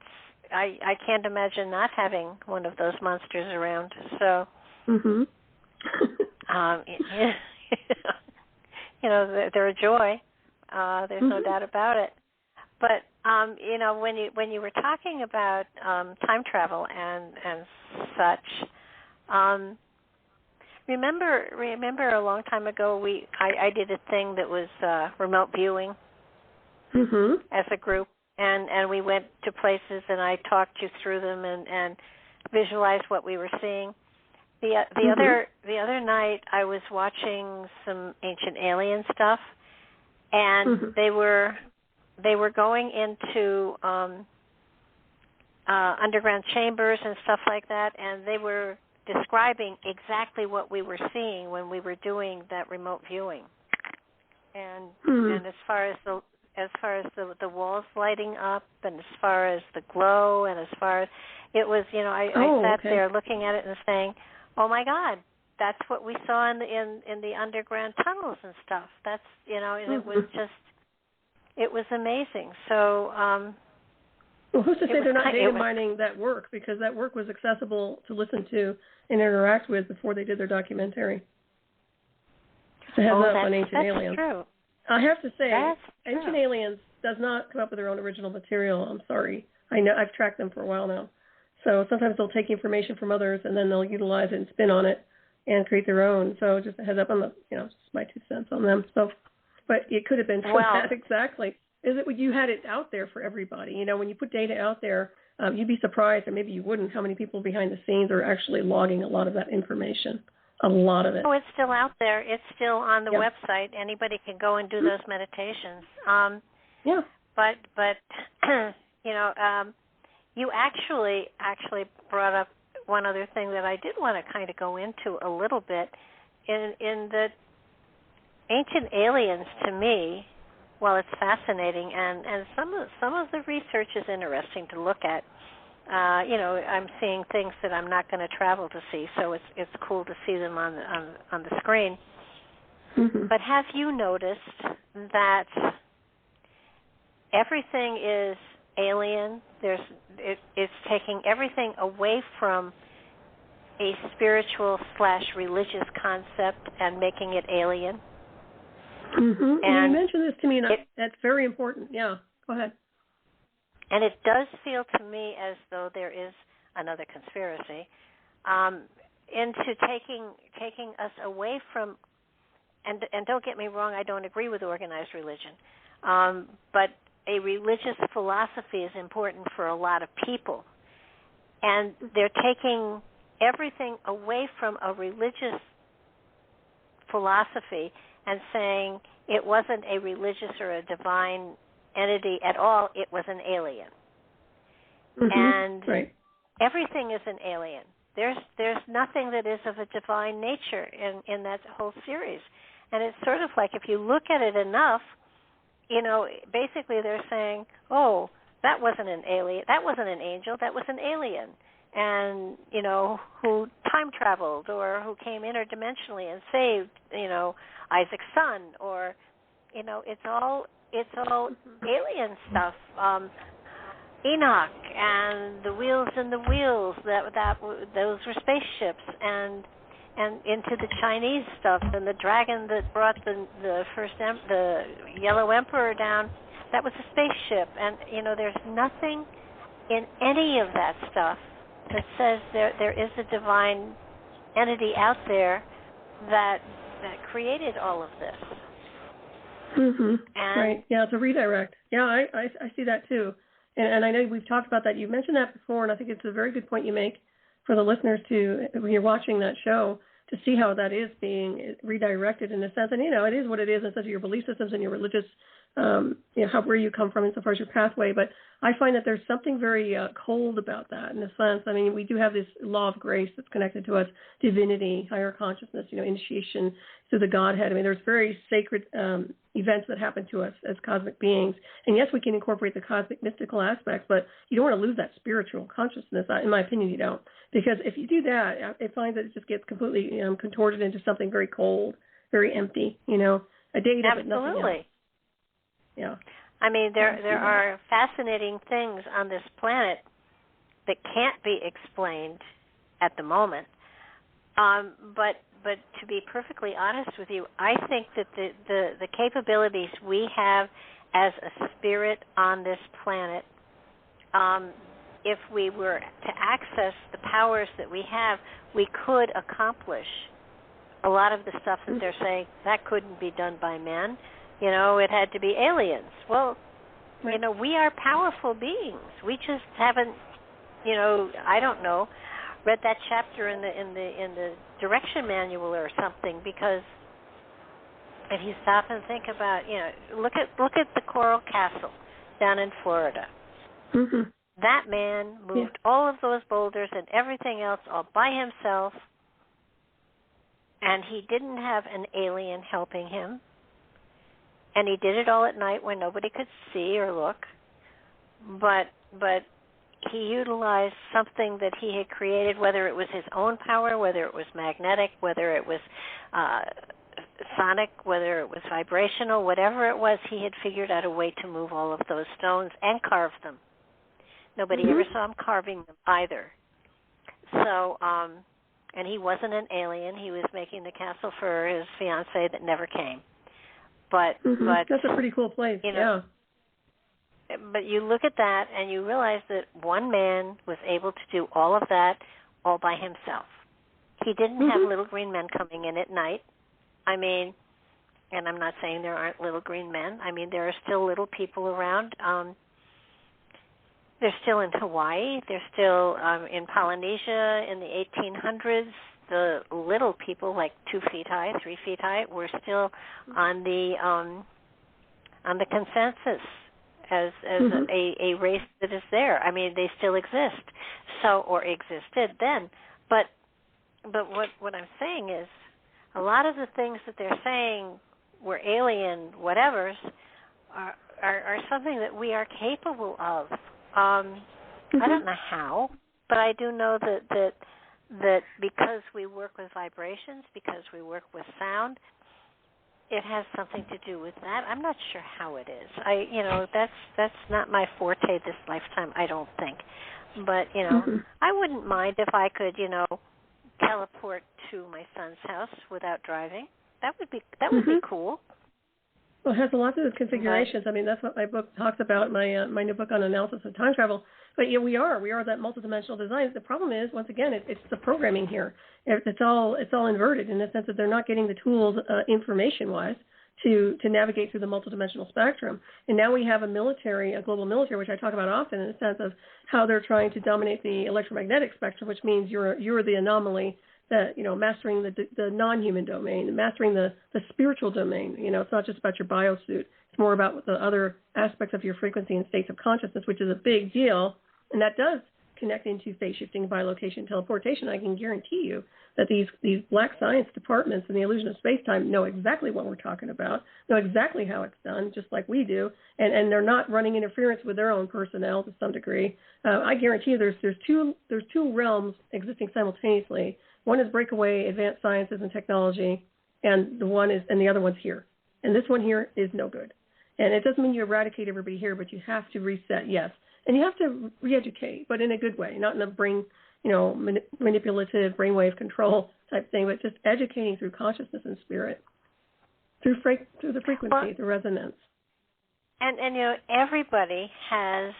S2: I can't imagine not having one of those monsters around. So, they're a joy. There's no doubt about it. But when you were talking about time travel and such, remember a long time ago I did a thing that was remote viewing as a group, and we went to places and I talked you through them and visualized what we were seeing. The other night I was watching some Ancient Alien stuff. And they were going into underground chambers and stuff like that, and they were describing exactly what we were seeing when we were doing that remote viewing. And as far as the walls lighting up, and as far as the glow, and as far as it was, I sat there looking at it and saying, "Oh my God, that's what we saw in the underground tunnels and stuff." That's and it was just, it was amazing. So
S3: well, who's to say they're not data mining that work, because that work was accessible to listen to and interact with before they did their documentary. Just a heads up on Ancient Aliens.
S2: That's true.
S3: I have to say,
S2: That's
S3: Ancient
S2: true.
S3: Aliens does not come up with their own original material. I'm sorry. I know, I've tracked them for a while now. So sometimes they'll take information from others and then they'll utilize it and spin on it and create their own. So just a heads up on the, just my 2 cents on them. So, but it could have been that exactly. Is it when you had it out there for everybody? When you put data out there, you'd be surprised, or maybe you wouldn't, how many people behind the scenes are actually logging a lot of that information. A lot of it.
S2: Oh, it's still out there. It's still on the
S3: Yep.
S2: website. Anybody can go and do those meditations.
S3: Yeah.
S2: But you actually brought up one other thing that I did want to kind of go into a little bit. In the ancient aliens, to me, well, it's fascinating, and some of the research is interesting to look at. I'm seeing things that I'm not going to travel to see, so it's cool to see them on the screen.
S3: Mm-hmm.
S2: But have you noticed that everything is alien? It's taking everything away from a spiritual/religious concept and making it alien.
S3: Mm-hmm.
S2: And
S3: you mentioned this to me, and that's very important. Yeah, go ahead.
S2: And it does feel to me as though there is another conspiracy into taking us away from. And don't get me wrong, I don't agree with organized religion, but a religious philosophy is important for a lot of people, and they're taking everything away from a religious philosophy and saying it wasn't a religious or a divine entity at all, it was an alien.
S3: Mm-hmm.
S2: And
S3: right.
S2: Everything is an alien. There's nothing that is of a divine nature in that whole series. And it's sort of like if you look at it enough, basically they're saying, oh, that wasn't an alien, that wasn't an angel, that was an alien. And, who time traveled or who came interdimensionally and saved, Isaac's son, or, it's all alien stuff. Enoch and the wheels and the wheels, those were spaceships, and into the Chinese stuff, and the dragon that brought the Yellow Emperor down, that was a spaceship. And there's nothing in any of that stuff that says there is a divine entity out there that created all of this.
S3: Mm-hmm. Right. Yeah, it's a redirect. Yeah, I see that too. And I know we've talked about that. You mentioned that before, and I think it's a very good point you make for the listeners to, when you're watching that show, to see how that is being redirected in a sense. And, it is what it is in a sense of your belief systems and your religious, where you come from insofar as your pathway. But I find that there's something very cold about that in a sense. I mean, we do have this law of grace that's connected to us, divinity, higher consciousness, initiation through the Godhead. I mean, there's very sacred events that happen to us as cosmic beings. And yes, we can incorporate the cosmic mystical aspects, but you don't want to lose that spiritual consciousness. In my opinion, you don't. Because if you do that, I find that it just gets completely contorted into something very cold, very empty, a data, but nothing else. Yeah.
S2: I mean, there are fascinating things on this planet that can't be explained at the moment. But to be perfectly honest with you, I think that the capabilities we have as a spirit on this planet, if we were to access the powers that we have, we could accomplish a lot of the stuff that they're saying that couldn't be done by man. It had to be aliens. Well, we are powerful beings. We just haven't, I don't know, read that chapter in the direction manual or something. Because if you stop and think about, look at the Coral Castle down in Florida.
S3: Mm-hmm.
S2: That man moved all of those boulders and everything else all by himself, and he didn't have an alien helping him. And he did it all at night when nobody could see or look. But he utilized something that he had created, whether it was his own power, whether it was magnetic, whether it was sonic, whether it was vibrational, whatever it was, he had figured out a way to move all of those stones and carve them. Nobody ever saw him carving them either. So, and he wasn't an alien. He was making the castle for his fiancée that never came. But
S3: that's a pretty cool place.
S2: But you look at that and you realize that one man was able to do all of that all by himself. He didn't have little green men coming in at night. I mean, and I'm not saying there aren't little green men. I mean, there are still little people around. They're still in Hawaii. They're still in Polynesia in the 1800s. the little people, like 2 feet high, 3 feet high, we're still on the consensus as a race that is there. I mean, they still exist, or existed then. But what I'm saying is, a lot of the things that they're saying were alien whatevers are something that we are capable of. I don't know how, but I do know that because we work with vibrations, because we work with sound, it has something to do with that. I'm not sure how it is. That's not my forte this lifetime, I don't think. But, I wouldn't mind if I could, teleport to my son's house without driving. That would be cool.
S3: Well, it has a lot of configurations. I mean, that's what my book talks about, my new book on analysis of time travel. But yeah, we are that multidimensional design. The problem is, once again, it's the programming here. It's all inverted in the sense that they're not getting the tools, information-wise, to navigate through the multidimensional spectrum. And now we have a global military, which I talk about often, in the sense of how they're trying to dominate the electromagnetic spectrum, which means you're the anomaly. That mastering the non-human domain, mastering the spiritual domain. It's not just about your biosuit. It's more about the other aspects of your frequency and states of consciousness, which is a big deal, and that does connect into phase shifting, bilocation, teleportation. I can guarantee you that these black science departments in the illusion of space-time know exactly what we're talking about, know exactly how it's done, just like we do, and they're not running interference with their own personnel to some degree. I guarantee you there's two realms existing simultaneously. One is breakaway advanced sciences and technology, and the other one's here. And this one here is no good. And it doesn't mean you eradicate everybody here, but you have to reset, yes. And you have to re-educate, but in a good way, not in a brain, manipulative brainwave control type thing, but just educating through consciousness and spirit, through the frequency, the resonance.
S2: And everybody has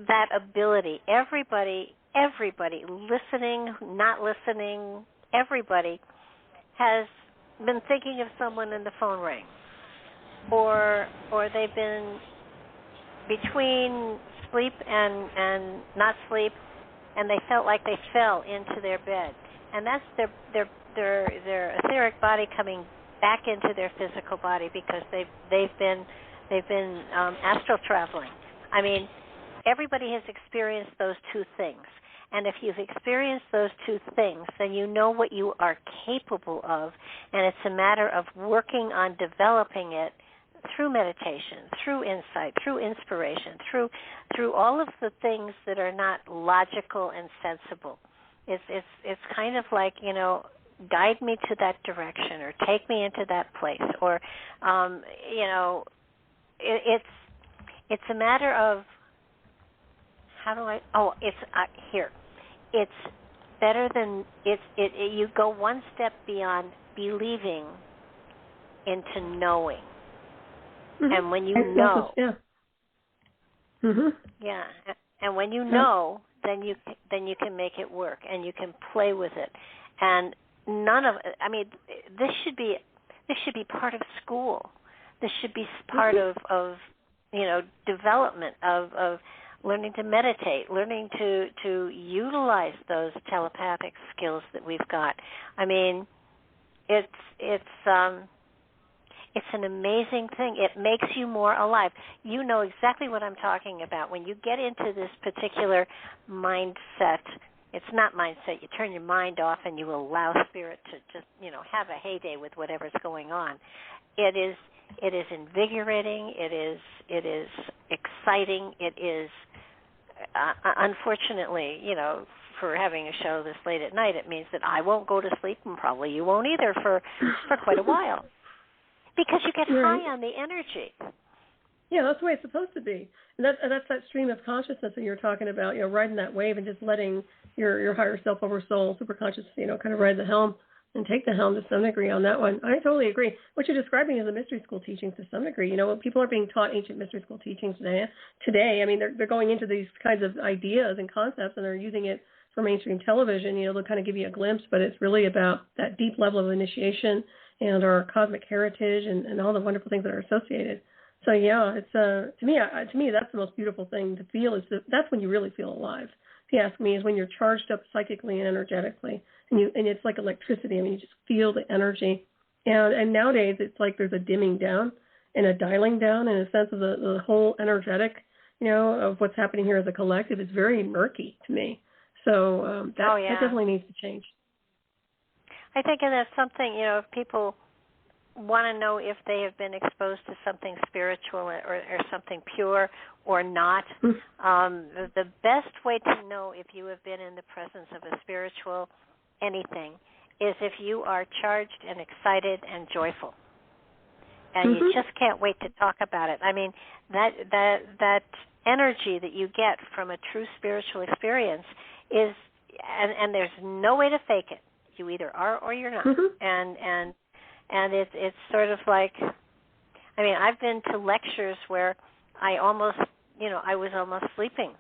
S2: that ability. Everybody, listening, not listening, everybody has been thinking of someone and the phone rang. Or they've been between sleep and not sleep, and they felt like they fell into their bed. And that's their etheric body coming back into their physical body because they've been astral traveling. I mean, everybody has experienced those two things. And if you've experienced those two things, then you know what you are capable of, and it's a matter of working on developing it through meditation, through insight, through inspiration, through all of the things that are not logical and sensible. It's kind of like, guide me to that direction or take me into that place, or it's a matter of here. It's better than you go one step beyond believing into knowing. Mm-hmm. And when you know, and when you know, then you can make it work and you can play with it. And this should be part of school. This should be part of development of learning to meditate, learning to utilize those telepathic skills that we've got. I mean, it's an amazing thing. It makes you more alive. You know exactly what I'm talking about. When you get into this particular mindset, it's not mindset. You turn your mind off and you allow spirit to just, have a heyday with whatever's going on. It is invigorating. It is exciting. It is, unfortunately, for having a show this late at night, it means that I won't go to sleep, and probably you won't either for quite a while. Because you get high on the energy.
S3: Yeah, that's the way it's supposed to be. And that's that stream of consciousness that you're talking about, riding that wave and just letting your higher self, over soul, superconscious, kind of ride the helm and take the helm to some degree on that one. I totally agree. What you're describing is a mystery school teaching to some degree. When people are being taught ancient mystery school teachings today, I mean, they're going into these kinds of ideas and concepts and they're using it for mainstream television. They'll kind of give you a glimpse, but it's really about that deep level of initiation and our cosmic heritage and all the wonderful things that are associated. So yeah, it's to me that's the most beautiful thing to feel, that's when you really feel alive. you ask me, is when you're charged up psychically and energetically, and it's like electricity. I mean, you just feel the energy. And nowadays, it's like there's a dimming down and a dialing down in a sense of the whole energetic, of what's happening here as a collective. It's very murky to me. So that definitely needs to change.
S2: I think that's something, if people want to know if they have been exposed to something spiritual or something pure or not, the best way to know if you have been in the presence of a spiritual anything is if you are charged and excited and joyful. And you just can't wait to talk about it. I mean, that energy that you get from a true spiritual experience is, and there's no way to fake it. You either are or you're not. And it's sort of like, I mean, I've been to lectures where I was almost sleeping.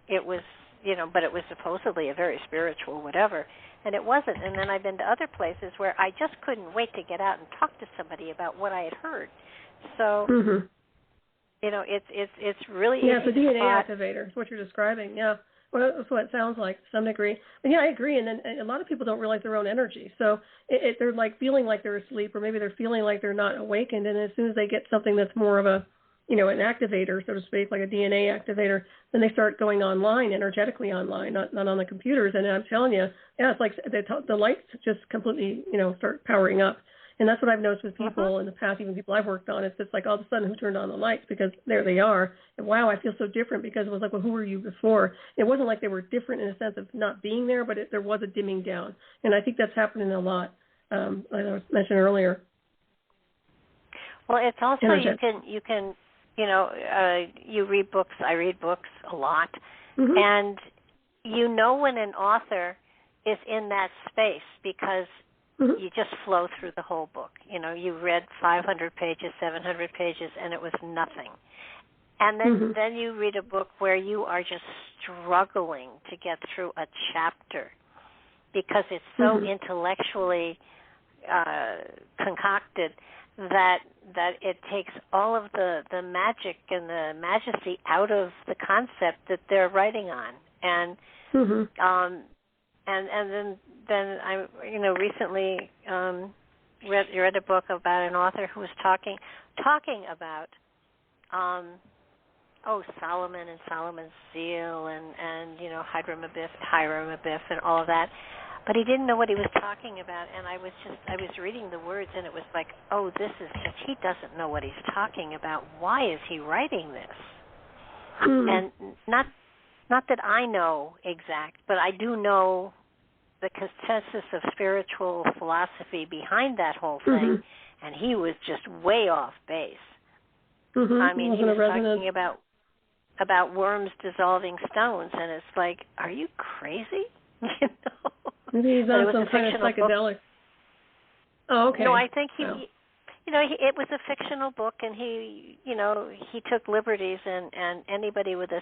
S2: It was, but it was supposedly a very spiritual whatever, and it wasn't. And then I've been to other places where I just couldn't wait to get out and talk to somebody about what I had heard. So, it's really easy.
S3: Yeah, it's a DNA activator. It's what you're describing. Yeah. Well, that's what it sounds like to some degree. But yeah, I agree. And then a lot of people don't realize their own energy. So they're like feeling like they're asleep, or maybe they're feeling like they're not awakened. And as soon as they get something that's more of a, an activator, so to speak, like a DNA activator, then they start going online, energetically online, not on the computers. And I'm telling you, it's like the lights just completely, start powering up. And that's what I've noticed with people in the past, even people I've worked on. It's just like all of a sudden, who turned on the lights? Because there they are. And wow, I feel so different, because it was like, well, who were you before? It wasn't like they were different in a sense of not being there, but there was a dimming down. And I think that's happening a lot, as I was mentioned earlier.
S2: Well, it's also you can you read books. I read books a lot, and when an author is in that space because you just flow through the whole book. You read 500 pages, 700 pages, and it was nothing. And then you read a book where you are just struggling to get through a chapter because it's so intellectually concocted that it takes all of the magic and the majesty out of the concept that they're writing on. And and then I recently read a book about an author who was talking about Solomon and Solomon's seal and Hiram Abiff and all of that. But he didn't know what he was talking about, and I was reading the words, and it was like, he doesn't know what he's talking about. Why is he writing this? And not that I know exact, but I do know the consensus of spiritual philosophy behind that whole thing, and he was just way off base. I mean, he was talking about worms dissolving stones, and it's like, are you crazy?
S3: Maybe he's on some kind of psychedelic. Oh, okay.
S2: No, I think it was a fictional book, and he took liberties, and anybody with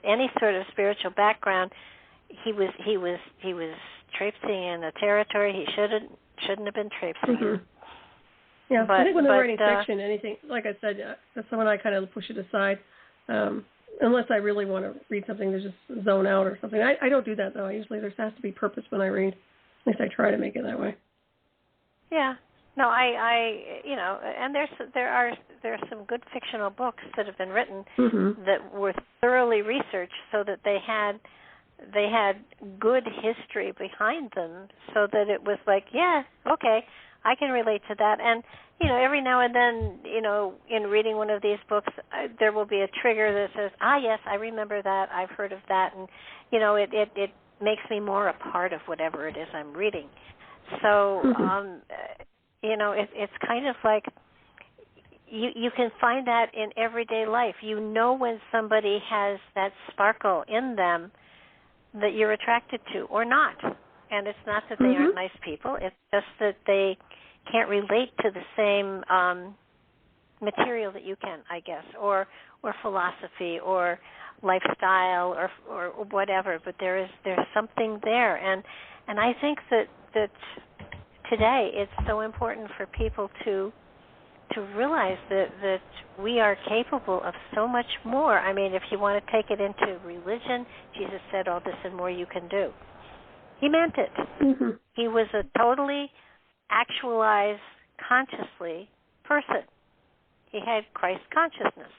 S2: any sort of spiritual background, he was traipsing in a territory he shouldn't have been traipsing in.
S3: Yeah, but I think when they're writing fiction, anything, like I said, that's when I kind of push it aside, unless I really want to read something to just zone out or something. I don't do that, though. Usually there has to be purpose when I read. At least I try to make it that way.
S2: Yeah. No, and there are some good fictional books that have been written that were thoroughly researched, so that they had good history behind them, so that it was like, yeah, okay, I can relate to that. And every now and then, in reading one of these books, there will be a trigger that says, yes, I remember that, I've heard of that, and it makes me more a part of whatever it is I'm reading. So it's kind of like you can find that in everyday life. When somebody has that sparkle in them that you're attracted to or not. And it's not that they aren't nice people. It's just that they can't relate to the same material that you can, I guess, or philosophy or lifestyle or whatever. But there's something there. And I think that today it's so important for people to to realize that we are capable of so much more. I mean, if you want to take it into religion, Jesus said, all this and more you can do. He meant it.
S3: Mm-hmm.
S2: He was a totally actualized, consciously person. He had Christ consciousness,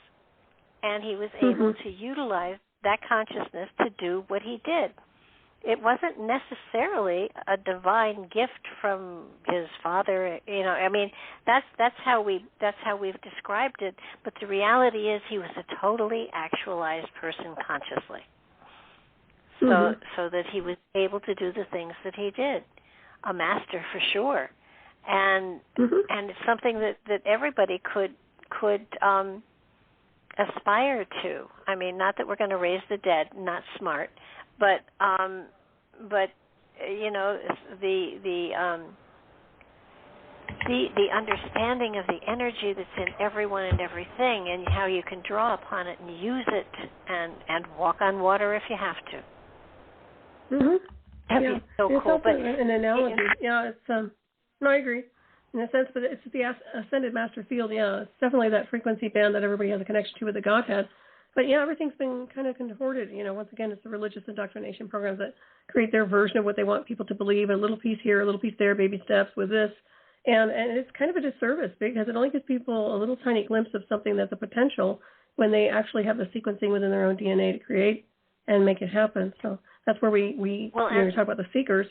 S2: and he was able to utilize that consciousness to do what he did. It wasn't necessarily a divine gift from his father. I mean, that's how we've described it. But the reality is, he was a totally actualized person consciously. So that he was able to do the things that he did. A master for sure, and it's something that everybody could aspire to. I mean, not that we're going to raise the dead, not smart, but you know, the understanding of the energy that's in everyone and everything, and how you can draw upon it and use it, and walk on water if you have to. That'd be so
S3: it's
S2: cool.
S3: Also
S2: but
S3: an analogy. It's no, I agree in a sense, but it's the ascended master field. Yeah, it's definitely that frequency band that everybody has a connection to with the Godhead. But yeah, everything's been kind of contorted. You know, once again, it's the religious indoctrination programs that create their version of what they want people to believe. A little piece here, a little piece there, baby steps with this, and it's kind of a disservice because it only gives people a little tiny glimpse of something that's a potential when they actually have the sequencing within their own DNA to create and make it happen. So that's where we talk about the seekers.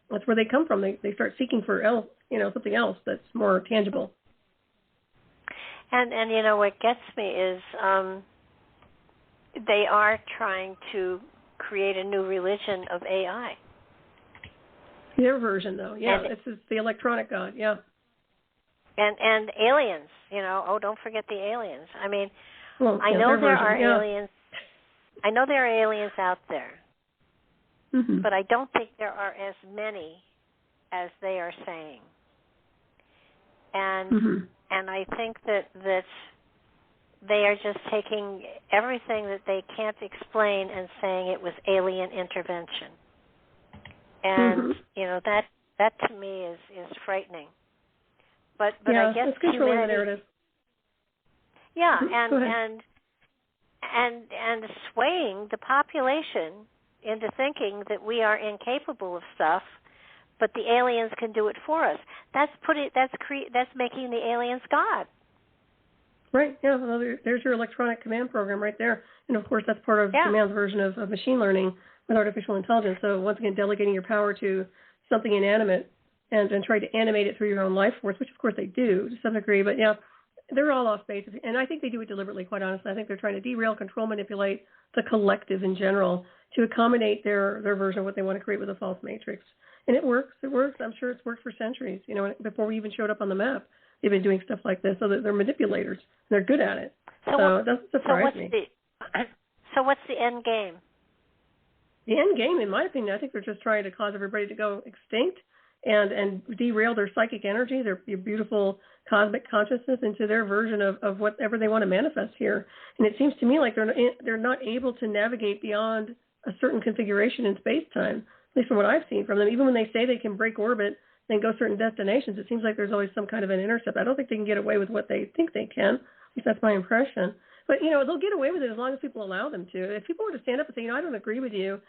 S3: That's where they come from. They start seeking for something else that's more tangible.
S2: And you know what gets me is they are trying to create a new religion of AI.
S3: Their version, though, it's the electronic god,
S2: And aliens, don't forget the aliens. I mean, I know there are aliens. I know there are aliens out there, but I don't think there are as many as they are saying. And I think that they are just taking everything that they can't explain and saying it was alien intervention. And that to me is frightening. But I guess
S3: it's controlling the narrative.
S2: Yeah, and swaying the population into thinking that we are incapable of stuff, but the aliens can do it for us. That's making the aliens God.
S3: Right. Yeah. Well, there's your electronic command program right there, and of course that's part of command's version of machine learning with artificial intelligence. So once again, delegating your power to something inanimate and try to animate it through your own life force, which of course they do to some degree. But yeah, they're all off base, and I think they do it deliberately. Quite honestly, I think they're trying to derail, control, manipulate the collective in general to accommodate their version of what they want to create with a false matrix. And it works. It works. I'm sure it's worked for centuries. Before we even showed up on the map, they've been doing stuff like this. So that they're manipulators. They're good at it. So it doesn't surprise me.
S2: So what's the end game?
S3: The end game, in my opinion, I think they're just trying to cause everybody to go extinct and derail their psychic energy, their beautiful cosmic consciousness into their version of whatever they want to manifest here. And it seems to me like they're not able to navigate beyond a certain configuration in space-time, at least from what I've seen from them. Even when they say they can break orbit and go certain destinations, it seems like there's always some kind of an intercept. I don't think they can get away with what they think they can. At least that's my impression. But, they'll get away with it as long as people allow them to. If people were to stand up and say, I don't agree with you,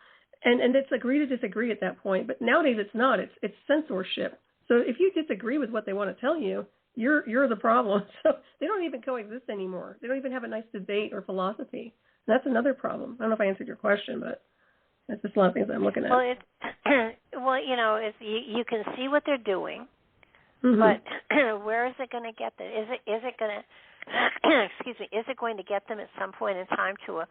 S3: and it's agree to disagree at that point. But nowadays it's not. It's censorship. So if you disagree with what they want to tell you, you're the problem. So they don't even coexist anymore. They don't even have a nice debate or philosophy. And that's another problem. I don't know if I answered your question, but that's just a lot of things I'm looking at.
S2: You can see what they're doing, but where is it going to get them? Is it going to excuse me? Is it going to get them at some point in time to a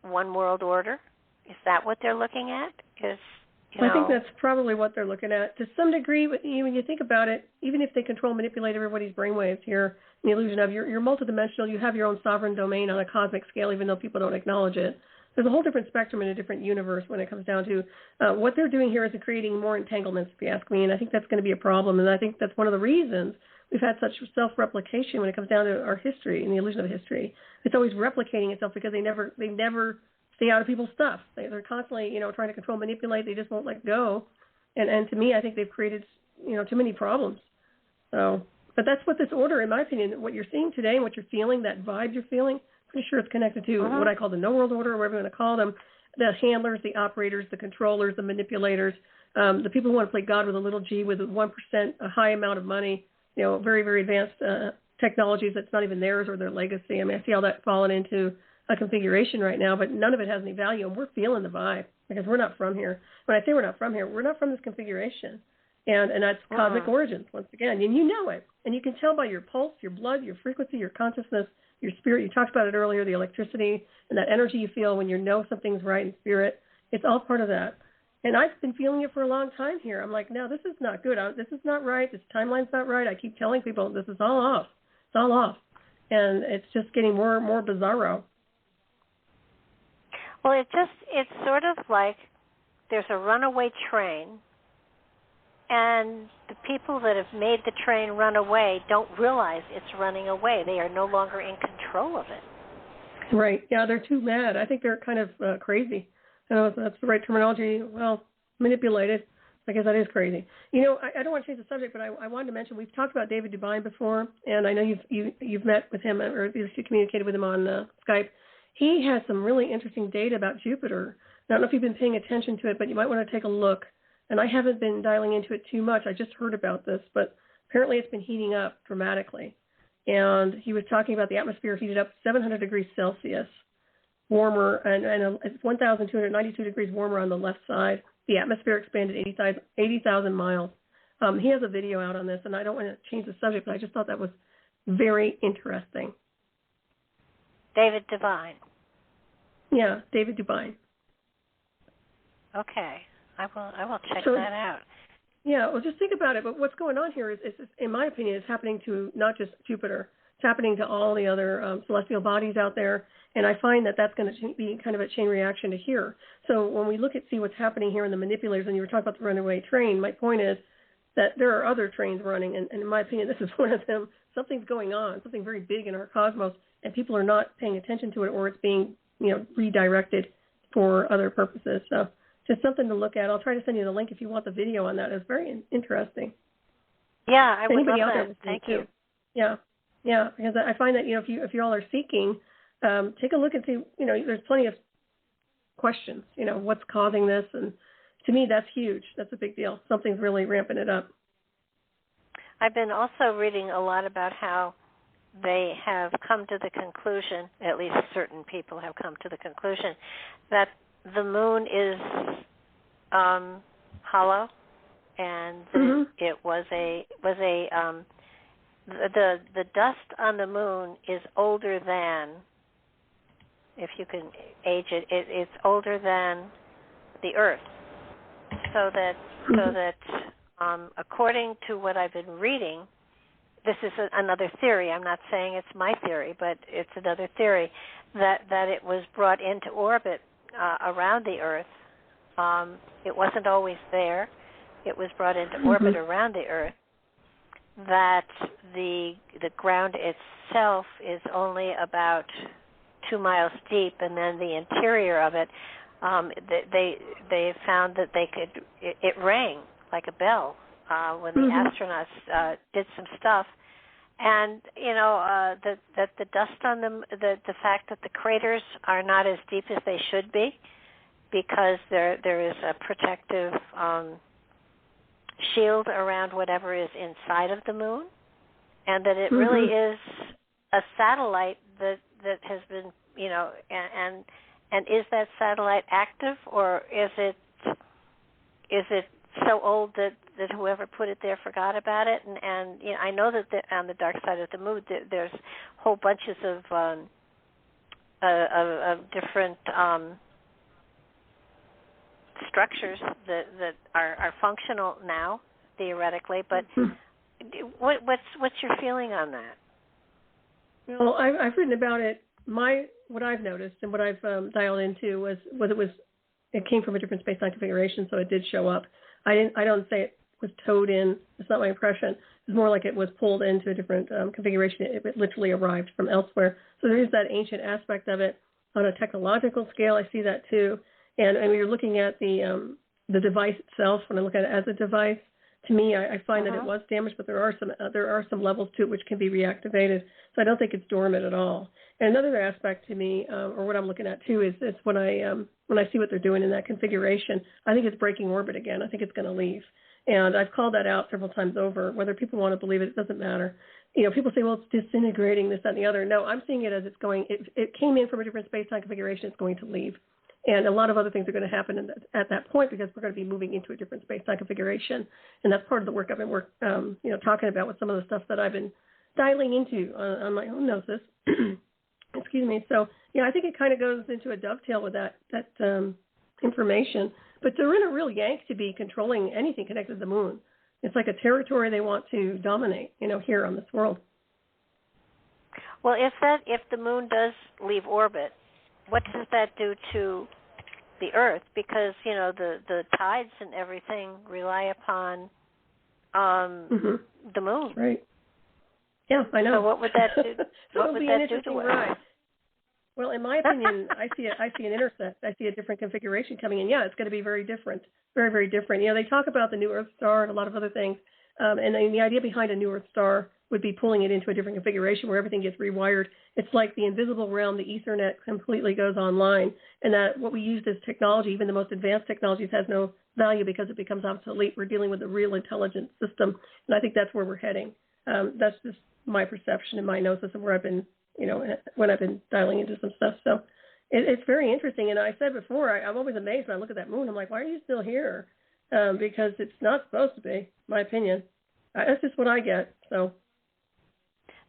S2: one world order? Is that what they're looking at? I think that's probably what they're looking at to some degree. But when you think about it, even if they control, manipulate everybody's brainwaves here, the illusion of you're multidimensional, you have your own sovereign domain on a cosmic scale, even though people don't acknowledge it. There's a whole different spectrum in a different universe when it comes down to what they're doing here is creating more entanglements, if you ask me. And I think that's going to be a problem. And I think that's one of the reasons we've had such self-replication when it comes down to our history and the illusion of history. It's always replicating itself because they never stay out of people's stuff. They're constantly, trying to control, manipulate. They just won't let go. And to me, I think they've created, too many problems. So
S3: But that's what this order, in my opinion, what you're seeing today and what you're feeling, that vibe you're feeling, pretty sure it's connected to what I call the No World Order, or whatever you want to call them, the handlers, the operators, the controllers, the manipulators, the people who want to play God with a little g, with 1%, a high amount of money, very, very advanced technologies that's not even theirs or their legacy. I mean, I see all that falling into a configuration right now, but none of it has any value, and we're feeling the vibe because we're not from here. When I say we're not from here, we're not from this configuration. And that's cosmic origins, once again. And you know it. And you can tell by your pulse, your blood, your frequency, your consciousness, your spirit. You talked about it earlier, the electricity and that energy you feel when you know something's right in spirit. It's all part of that. And I've been feeling it for a long time here. I'm like, no, this is not good. This is not right. This timeline's not right. I keep telling people this is all off. It's all off. And it's just getting more and more bizarro.
S2: Well, it's sort of like there's a runaway train, and the people that have made the train run away don't realize it's running away. They are no longer in control of it.
S3: Right. Yeah, they're too mad. I think they're kind of crazy. I don't know if that's the right terminology. Well, manipulated. I guess that is crazy. I don't want to change the subject, but I wanted to mention we've talked about David Dubine before, and I know you've met with him, or at least you communicated with him on Skype. He has some really interesting data about Jupiter. I don't know if you've been paying attention to it, but you might want to take a look. And I haven't been dialing into it too much. I just heard about this, but apparently it's been heating up dramatically. And he was talking about the atmosphere heated up 700 degrees Celsius, warmer, and it's 1,292 degrees warmer on the left side. The atmosphere expanded 80,000 miles. He has a video out on this, and I don't want to change the subject, but I just thought that was very interesting.
S2: David Dubine.
S3: Yeah, David Dubine.
S2: Okay. I will check that out.
S3: Yeah, well, just think about it. But what's going on here is, in my opinion, is happening to not just Jupiter. It's happening to all the other celestial bodies out there. And I find that that's going to be kind of a chain reaction to here. So when we look at see what's happening here in the manipulators, and you were talking about the runaway train, my point is that there are other trains running. And in my opinion, this is one of them. Something's going on, something very big in our cosmos, and people are not paying attention to it, or it's being redirected for other purposes. So just something to look at. I'll try to send you the link if you want the video on that. It's very interesting.
S2: Yeah, I would
S3: Anybody
S2: love
S3: out
S2: that.
S3: there
S2: Thank
S3: too.
S2: you.
S3: Yeah, because I find that if you all are seeking, take a look and see. There's plenty of questions. What's causing this, and to me, that's huge. That's a big deal. Something's really ramping it up.
S2: I've been also reading a lot about how they have come to the conclusion, at least certain people have come to the conclusion, that the moon is hollow, and it was the dust on the moon is older than, if you can age it, it's older than the Earth, so that according to what I've been reading, this is another theory. I'm not saying it's my theory, but it's another theory that it was brought into orbit around the Earth. It wasn't always there. It was brought into orbit around the Earth. That the ground itself is only about 2 miles deep, and then the interior of it, they found that it rang like a bell when the astronauts did some stuff. And that the dust on them, the fact that the craters are not as deep as they should be, because there is a protective shield around whatever is inside of the moon, and that it really is a satellite that has been, and is that satellite active, or is it so old that whoever put it there forgot about it? And I know that on the dark side of the moon there's whole bunches of different structures that are functional now, theoretically. But what's your feeling on that?
S3: Well, I've written about it. What I've noticed and what I've dialed into was it came from a different space-time configuration, so it did show up. I don't say it was towed in. It's not my impression. It's more like it was pulled into a different configuration. It literally arrived from elsewhere. So there is that ancient aspect of it. On a technological scale, I see that too. And when you're looking at the device itself, when I look at it as a device, to me, I find that it was damaged, but there are some levels to it which can be reactivated. So I don't think it's dormant at all. And another aspect to me, or what I'm looking at too, is when I see what they're doing in that configuration, I think it's breaking orbit again. I think it's going to leave. And I've called that out several times over. Whether people want to believe it, it doesn't matter. People say, well, it's disintegrating, this, that, and the other. No, I'm seeing it as it's going. It came in from a different space-time configuration. It's going to leave. And a lot of other things are going to happen at that point because we're going to be moving into a different space-time configuration. And that's part of the work I've been talking about with some of the stuff that I've been dialing into on my own gnosis. Excuse me. So, I think it kind of goes into a dovetail with that information. But they're in a real yank to be controlling anything connected to the moon. It's like a territory they want to dominate, here on this world.
S2: Well, if the moon does leave orbit, what does that do to the Earth? Because the tides and everything rely upon the moon.
S3: Right. Yeah, I know.
S2: So what would that do?
S3: So
S2: what would that do to us?
S3: Well, in my opinion, I see an intersect. I see a different configuration coming in. Yeah, it's going to be very different, very, very different. They talk about the new Earth star and a lot of other things, and the idea behind a new Earth star would be pulling it into a different configuration where everything gets rewired. It's like the invisible realm, the Ethernet completely goes online, and that what we use as technology, even the most advanced technologies, has no value because it becomes obsolete. We're dealing with a real intelligent system, and I think that's where we're heading. That's just my perception and my gnosis of where I've been, when I've been dialing into some stuff. So it's very interesting. And I said before, I'm always amazed when I look at that moon. I'm like, why are you still here? Because it's not supposed to be, in my opinion. That's just what I get. So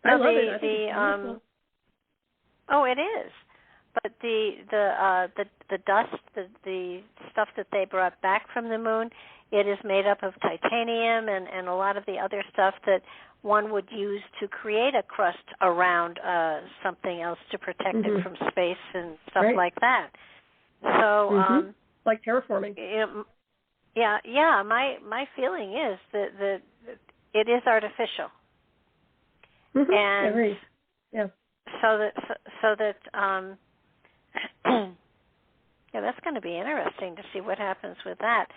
S3: I love it. I think it's beautiful.
S2: Oh, it is. But the dust, the stuff that they brought back from the moon, it is made up of titanium and a lot of the other stuff that one would use to create a crust around something else to protect it from space and stuff like that. So,
S3: like terraforming.
S2: Yeah. My feeling is that it is artificial, and
S3: agreed. Yeah.
S2: So that that's going to be interesting to see what happens with that.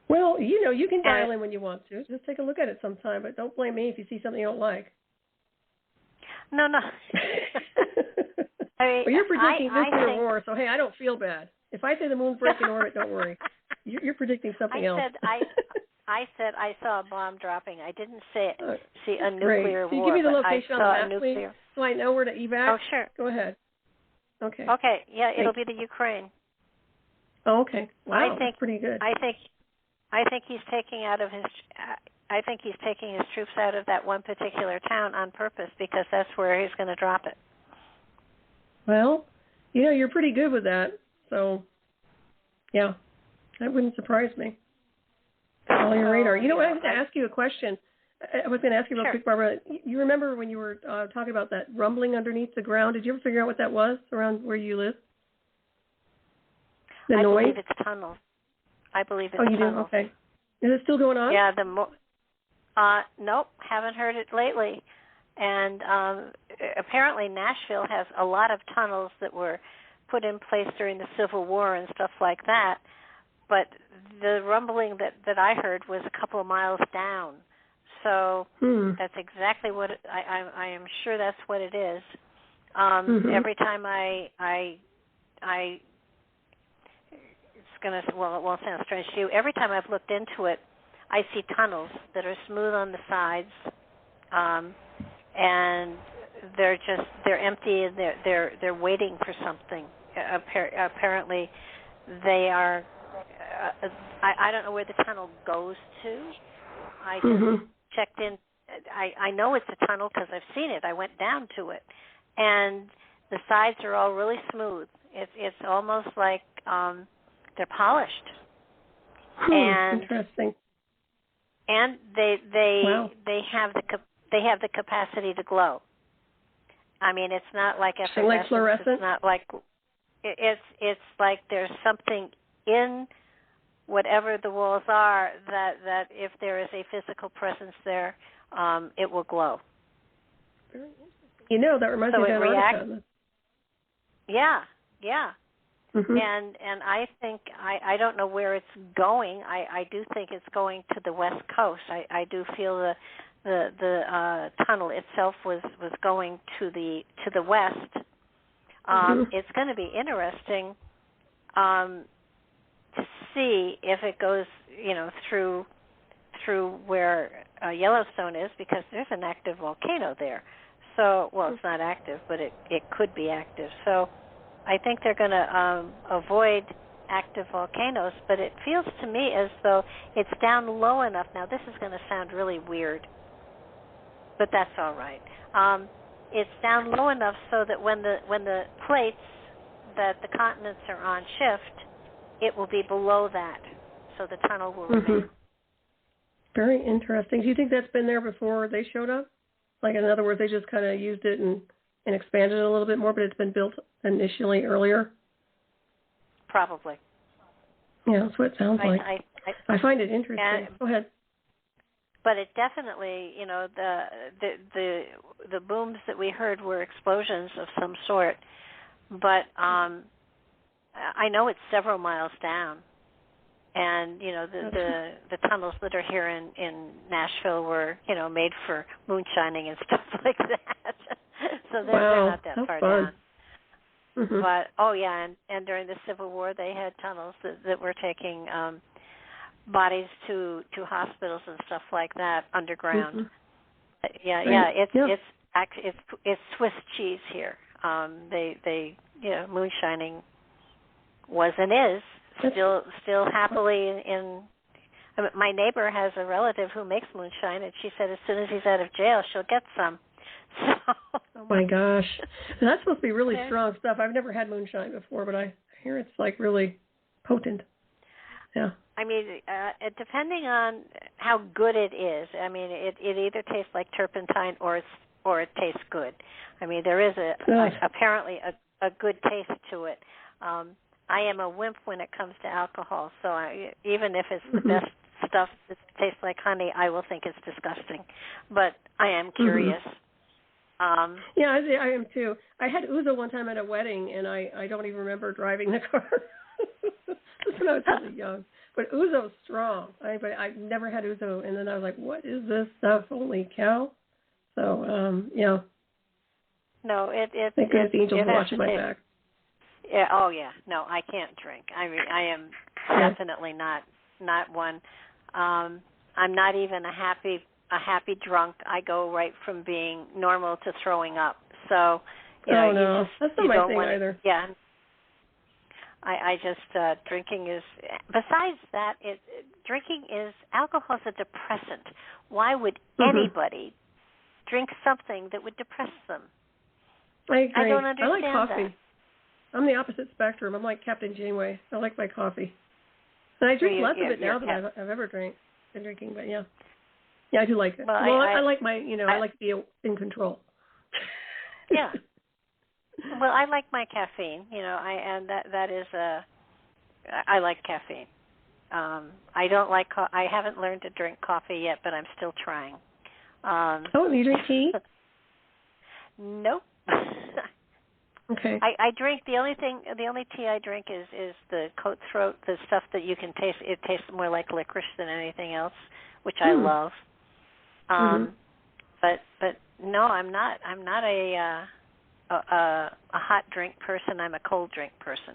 S3: Well, you can dial in when you want to. Just take a look at it sometime, but don't blame me if you see something you don't like.
S2: No. I mean,
S3: well, you're predicting nuclear war, so hey, I don't feel bad. If I say the moon's breaking orbit, don't worry. You're predicting something else.
S2: I said I saw a bomb dropping. I didn't see a nuclear war.
S3: Can you give me the location on the map, please, so I know where to evac?
S2: Oh, sure.
S3: Go ahead. Okay.
S2: Okay. Yeah, it'll be the Ukraine.
S3: Oh, okay. Wow, that's pretty good.
S2: I think he's taking his troops out of that one particular town on purpose because that's where he's going to drop it.
S3: Well, you're pretty good with that. So, yeah, that wouldn't surprise me. All your radar. I have to ask you a question. I was going to ask you real quick, Barbara. You remember when you were talking about that rumbling underneath the ground? Did you ever figure out what that was around where you live? The noise?
S2: I believe it's tunnels.
S3: Oh, you do? Okay. Is it still going on?
S2: Yeah. Nope, haven't heard it lately. And apparently Nashville has a lot of tunnels that were put in place during the Civil War and stuff like that. But the rumbling that I heard was a couple of miles down. So that's exactly what I am sure that's what it is. Every time it won't sound strange to you. Every time I've looked into it, I see tunnels that are smooth on the sides, and they're empty and they're waiting for something. Apparently, they are. I don't know where the tunnel goes to. I just checked in. I know it's a tunnel because I've seen it. I went down to it, and the sides are all really smooth. It's almost like they're polished. And
S3: interesting.
S2: And they have the capacity to glow. I mean, it's not like effervescence.
S3: Like fluorescent?
S2: It's not like it's like there's something in whatever the walls are that if there is a physical presence there, it will glow.
S3: That reminds me of Antarctica.
S2: Yeah. And I think I don't know where it's going. I do think it's going to the West Coast. I do feel the tunnel itself was going to the west. It's going to be interesting to see if it goes, through where Yellowstone is, because there's an active volcano there. So, well, it's not active, but it could be active. So I think they're going to avoid active volcanoes, but it feels to me as though it's down low enough. Now, this is going to sound really weird, but that's all right. It's down low enough so that when the plates that the continents are on shift, it will be below that, so the tunnel will remain.
S3: Very interesting. Do you think that's been there before they showed up? Like, in other words, they just kind of used it and expanded it a little bit more, but it's been built initially earlier?
S2: Probably.
S3: Yeah, that's what it sounds like. I find it interesting. Go ahead.
S2: But it definitely, the booms that we heard were explosions of some sort. But I know it's several miles down. And, the tunnels that are here in Nashville were, made for moonshining and stuff like that. So they're not that far down. But, and during the Civil War, they had tunnels that were taking bodies to hospitals and stuff like that underground. It's Swiss cheese here. They moonshining was and is still happily in. My neighbor has a relative who makes moonshine, and she said as soon as he's out of jail, she'll get some. So.
S3: Oh my gosh, that's supposed to be really strong stuff. I've never had moonshine before, but I hear it's like really potent. Yeah. I
S2: mean, depending on how good it is. I mean, it either tastes like turpentine or it tastes good. I mean, there is apparently a good taste to it. I am a wimp when it comes to alcohol, so even if it's the best stuff that tastes like honey, I will think it's disgusting. But I am curious.
S3: Yeah, I am too. I had ouzo one time at a wedding, and I don't even remember driving the car. This when I was really young. But ouzo's strong. But I've never had ouzo, and then I was like, what is this stuff? Holy cow. So, yeah.
S2: No,
S3: Thank goodness the angels watching my back.
S2: Yeah. Oh, yeah. No, I can't drink. I mean, I am definitely not one. I'm not even a happy drunk. I go right from being normal to throwing up. So,
S3: no, that's not my thing either.
S2: Yeah. I just drinking is. Besides that, alcohol is a depressant. Why would anybody drink something that would depress them?
S3: I agree.
S2: I don't understand
S3: I like coffee.
S2: that.
S3: I'm the opposite spectrum. I'm like Captain Janeway. I like my coffee. And I drink less of it now than I've ever been drinking, but yeah. Yeah, I do like it. Well, I like my, I like to be in control.
S2: Yeah. Well, I like my caffeine, and that is I like caffeine. I don't like I haven't learned to drink coffee yet, but I'm still trying.
S3: You drink tea?
S2: Nope.
S3: Okay.
S2: I drink the only tea I drink is the coat throat, the stuff that you can taste. It tastes more like licorice than anything else, which I love. But no, I'm not a hot drink person. I'm a cold drink person.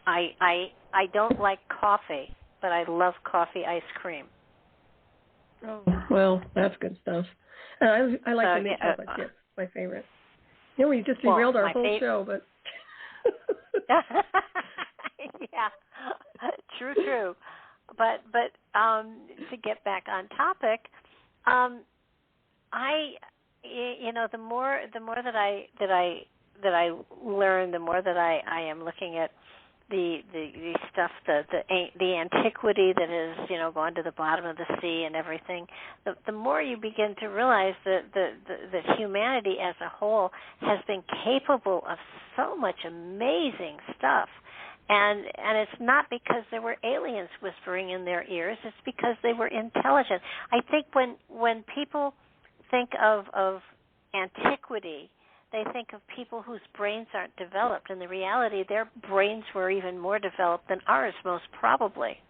S2: I don't like coffee, but I love coffee ice cream.
S3: Oh, well, that's good stuff. I like the mint chocolate chip. My favorite. We just derailed our whole show, but
S2: yeah, true. But to get back on topic, the more that I learn, the more that I am looking at the stuff, the antiquity that is gone to the bottom of the sea and everything. The more you begin to realize that humanity as a whole has been capable of so much amazing stuff. And it's not because there were aliens whispering in their ears. It's because they were intelligent. I think when people think of antiquity, they think of people whose brains aren't developed. In the reality, their brains were even more developed than ours, most probably.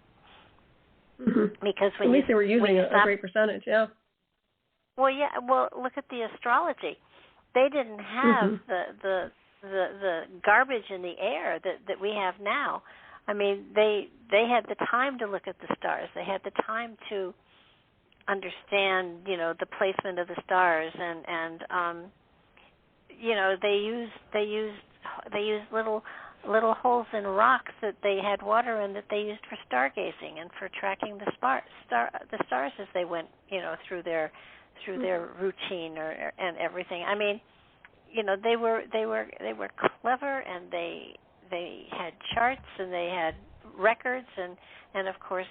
S3: Mm-hmm.
S2: Because when
S3: at least they were using a
S2: stop,
S3: great percentage, yeah.
S2: Well, yeah. Well, look at the astrology. They didn't have the garbage in the air that we have now. I mean, they had the time to look at the stars. They had the time to understand, the placement of the stars, and they used little holes in rocks that they had water in that they used for stargazing and for tracking the stars as they went, through their routine and everything. I mean, they were clever, and they had charts, and they had records, and of course,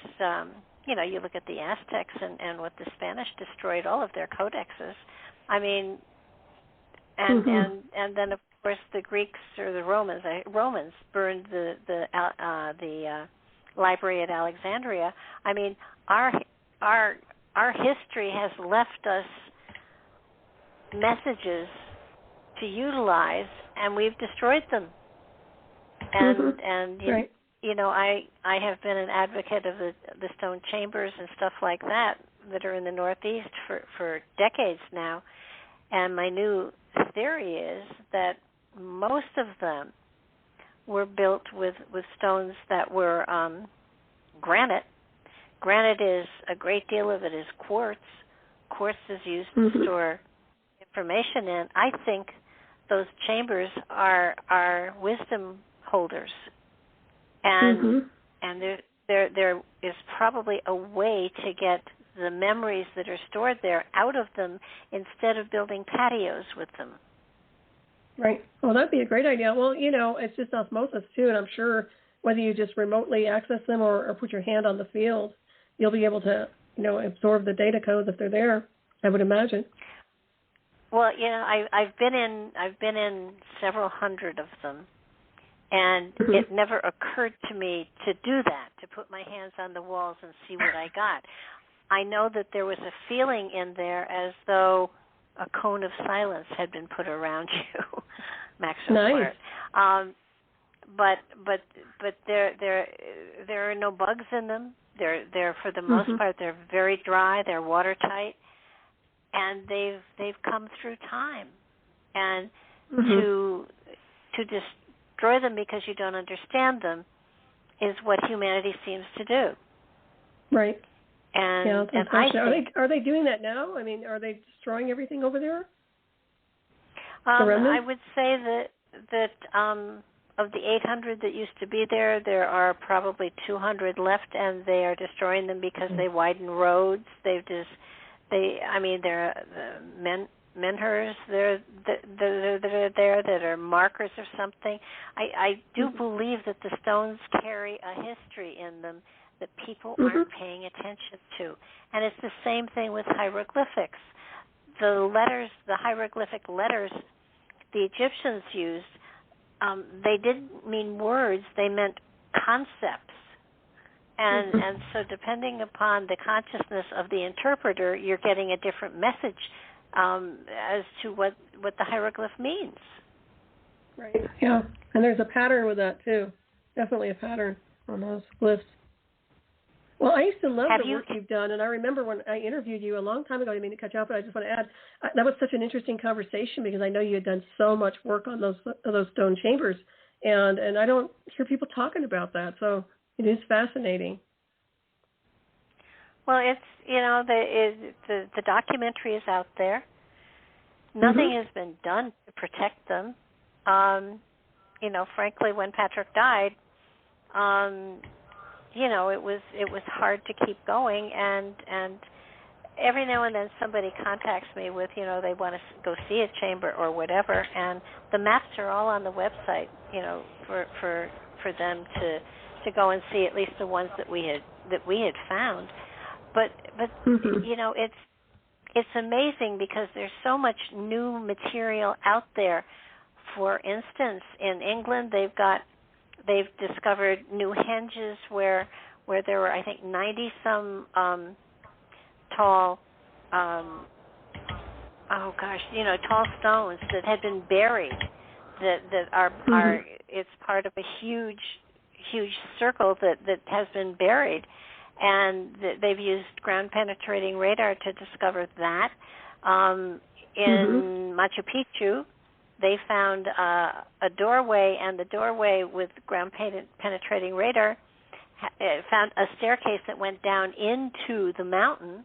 S2: you look at the Aztecs and what the Spanish destroyed all of their codexes. I mean, and then of course the Greeks or the Romans burned the library at Alexandria. I mean, our history has left us messages to utilize, and we've destroyed them. And
S3: right.
S2: I have been an advocate of the stone chambers and stuff like that are in the Northeast for decades now. And my new theory is that most of them were built with stones that were granite. Granite is, a great deal of it is quartz. Quartz is used to store information in. I think those chambers are wisdom holders. And there is probably a way to get the memories that are stored there out of them instead of building patios with them.
S3: Right. Well, that'd be a great idea. Well, it's just osmosis too, and I'm sure whether you just remotely access them or put your hand on the field, you'll be able to, absorb the data codes if they're there, I would imagine.
S2: Well, I've been in several hundred of them. And it never occurred to me to do that, to put my hands on the walls and see what I got. I know that there was a feeling in there as though a cone of silence had been put around you, Maxwell.
S3: Nice.
S2: But there are no bugs in them. They're for the most part, they're very dry. They're watertight, and they've come through time. And to destroy them because you don't understand them is what humanity seems to do. Right. And I think,
S3: are they doing that now? I mean, are they destroying everything over there?
S2: I would say that of the 800 that used to be there are probably 200 left, and they are destroying them because they widen roads. They're menhirs there that are markers or something. I do believe that the stones carry a history in them that people aren't paying attention to. And it's the same thing with hieroglyphics. The hieroglyphic letters the Egyptians used, they didn't mean words, they meant concepts. And so depending upon the consciousness of the interpreter, you're getting a different message as to what the hieroglyph means.
S3: Right, yeah. And there's a pattern with that, too. Definitely a pattern on those glyphs. Well, I used to love the work you've done, and I remember when I interviewed you a long time ago, I didn't mean to cut you off, but I just want to add, that was such an interesting conversation because I know you had done so much work on those stone chambers, and I don't hear people talking about that, so it is fascinating.
S2: Well, it's, the documentary is out there. Nothing has been done to protect them. Frankly, when Patrick died, it was hard to keep going, and every now and then somebody contacts me with, they want to go see a chamber or whatever, and the maps are all on the website, for them to go and see, at least the ones that we had found. But it's amazing because there's so much new material out there. For instance, in England, they've discovered new henges where there were, I think, 90 some tall oh gosh, tall stones that had been buried, that are it's part of a huge circle that has been buried, and they've used ground penetrating radar to discover that. In Machu Picchu, they found a doorway, and the doorway with ground penetrating radar found a staircase that went down into the mountain,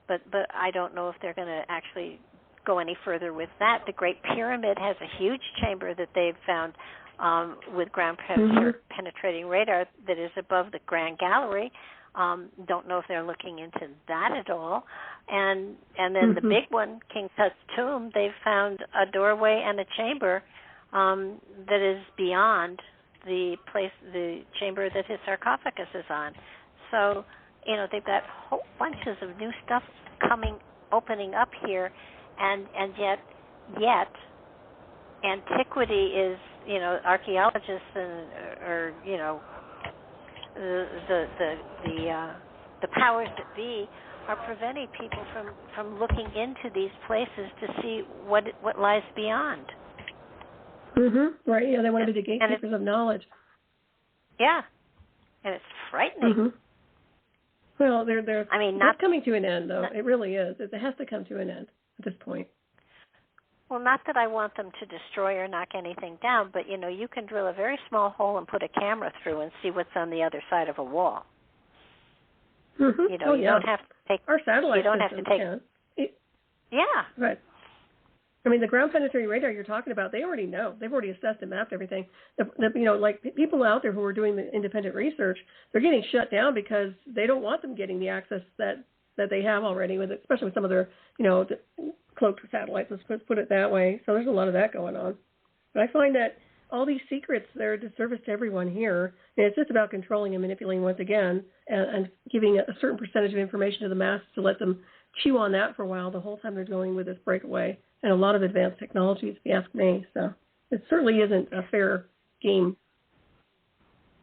S2: but I don't know if they're going to actually go any further with that. The Great Pyramid has a huge chamber that they've found with ground penetrating radar that is above the Grand Gallery. Don't know if they're looking into that at all. And then the big one, King Tut's tomb, they've found a doorway and a chamber that is beyond the chamber that his sarcophagus is on. So, they've got whole bunches of new stuff opening up here, and yet antiquity is, archaeologists or the powers that be are preventing people from looking into these places to see what lies beyond.
S3: Right. Yeah, they want to be the gatekeepers of knowledge.
S2: Yeah, and it's frightening.
S3: Well, they're
S2: not
S3: coming to an end, though. It really is. It has to come to an end at this point.
S2: Well, not that I want them to destroy or knock anything down, but you can drill a very small hole and put a camera through and see what's on the other side of a wall. You don't have to take
S3: our satellite.
S2: You don't have to take.
S3: Right. I mean, the ground penetrating radar you're talking about, they already know. They've already assessed and mapped everything. Like people out there who are doing the independent research, they're getting shut down because they don't want them getting the access that they have already, especially with some of their, cloaked satellites. Let's put it that way. So there's a lot of that going on. But I find that all these secrets, they're a disservice to everyone here. And it's just about controlling and manipulating once again and giving a certain percentage of information to the masses to let them chew on that for a while the whole time they're dealing with this breakaway and a lot of advanced technologies, if you ask me. So it certainly isn't a fair game.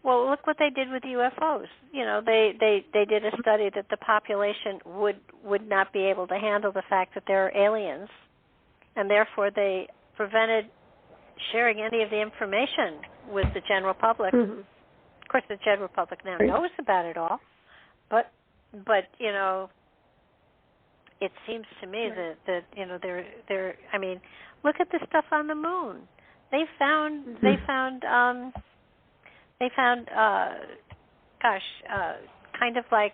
S2: Well, look what they did with UFOs. They did a study that the population would not be able to handle the fact that there are aliens, and therefore they prevented sharing any of the information with the general public. Of course, the general public now knows about it all, but it seems to me that they're. I mean, look at the stuff on the moon. They found kind of like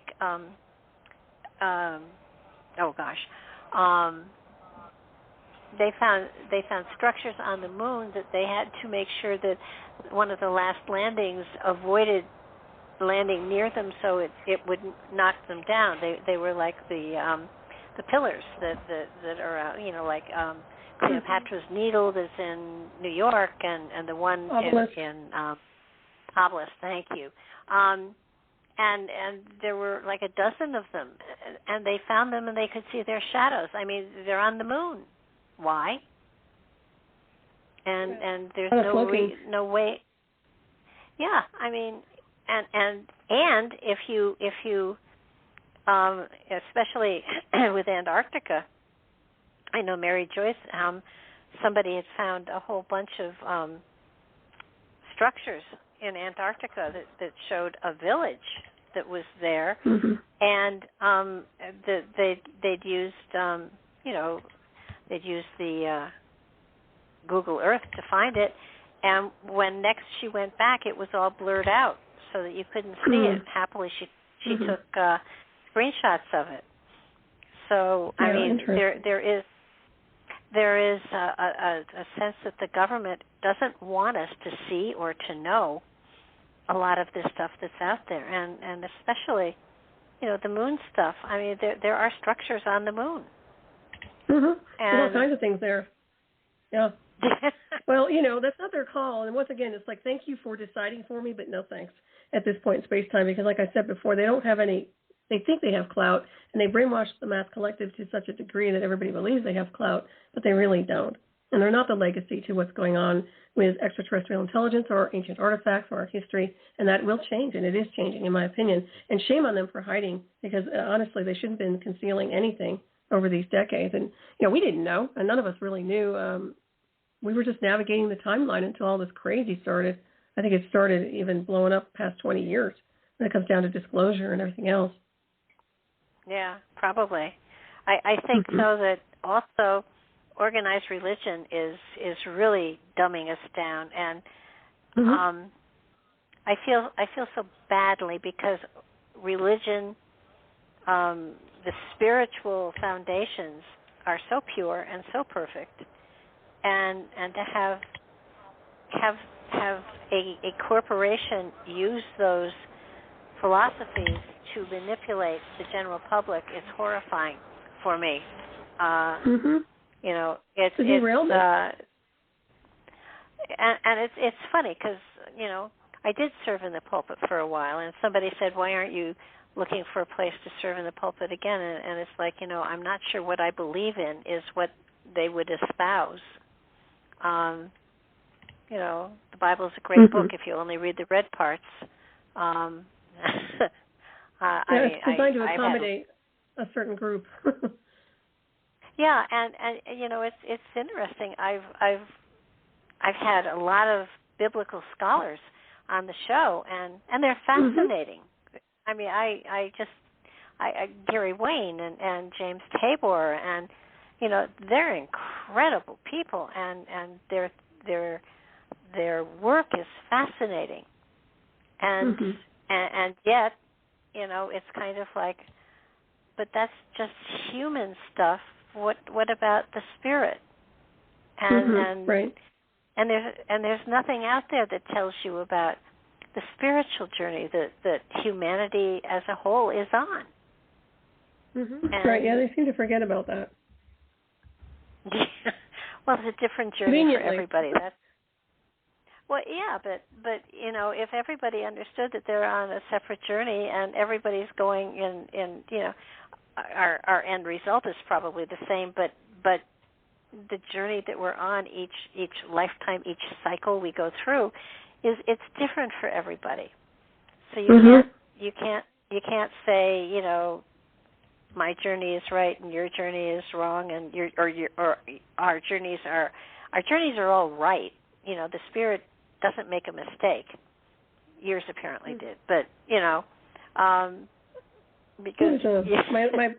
S2: they found structures on the moon that they had to make sure that one of the last landings avoided landing near them, so it would knock them down. They were like the pillars that are out, like Cleopatra's Needle that's in New York, and the one in Obelisk. Thank you. And there were like a dozen of them, and they found them and they could see their shadows. I mean, they're on the moon. Why? And there's no way. Yeah, I mean, and if you especially with Antarctica, I know Mary Joyce. Somebody had found a whole bunch of structures in Antarctica that showed a village that was there, and they'd used the Google Earth to find it, and when next she went back, it was all blurred out so that you couldn't see it. Happily, she took screenshots of it. So I mean, there is a sense that the government doesn't want us to see or to know a lot of this stuff that's out there, and especially, the moon stuff. I mean, there are structures on the moon.
S3: There's all kinds of things there. Yeah. Well, that's not their call. And once again, it's like, thank you for deciding for me, but no thanks at this point in space-time, because like I said before, they don't have any. They think they have clout, and they brainwash the mass collective to such a degree that everybody believes they have clout, but they really don't. And they're not the legacy to what's going on with extraterrestrial intelligence or ancient artifacts or our history, and that will change, and it is changing, in my opinion. And shame on them for hiding, because honestly, they shouldn't have been concealing anything over these decades. And, we didn't know, and none of us really knew. We were just navigating the timeline until all this crazy started. I think it started even blowing up past 20 years when it comes down to disclosure and everything else.
S2: Yeah, probably. I think, though, that also organized religion is really dumbing us down. And I feel so badly because religion, the spiritual foundations are so pure and so perfect, and to have a corporation use those philosophies to manipulate the general public is horrifying for me. It's and it's funny because I did serve in the pulpit for a while, and somebody said, "Why aren't you looking for a place to serve in the pulpit again?" And it's like, I'm not sure what I believe in is what they would espouse. The Bible is a great book if you only read the red parts.
S3: It's designed to accommodate a certain group.
S2: Yeah, and it's interesting. I've had a lot of biblical scholars on the show, and they're fascinating. I mean, I Gary Wayne and James Tabor, and they're incredible people, and their work is fascinating, and yet, it's kind of like, but that's just human stuff. What about the spirit? And
S3: right.
S2: And there's nothing out there that tells you about the spiritual journey that humanity as a whole is on.
S3: Right, yeah, they seem to forget about that.
S2: Well, it's a different journey for everybody. Well, yeah, but if everybody understood that they're on a separate journey and everybody's going in our end result is probably the same, but the journey that we're on each lifetime, each cycle we go through, it's different for everybody. So you can't say my journey is right and your journey is wrong, and our journeys are all right. The spirit doesn't make a mistake. Yours apparently did, but because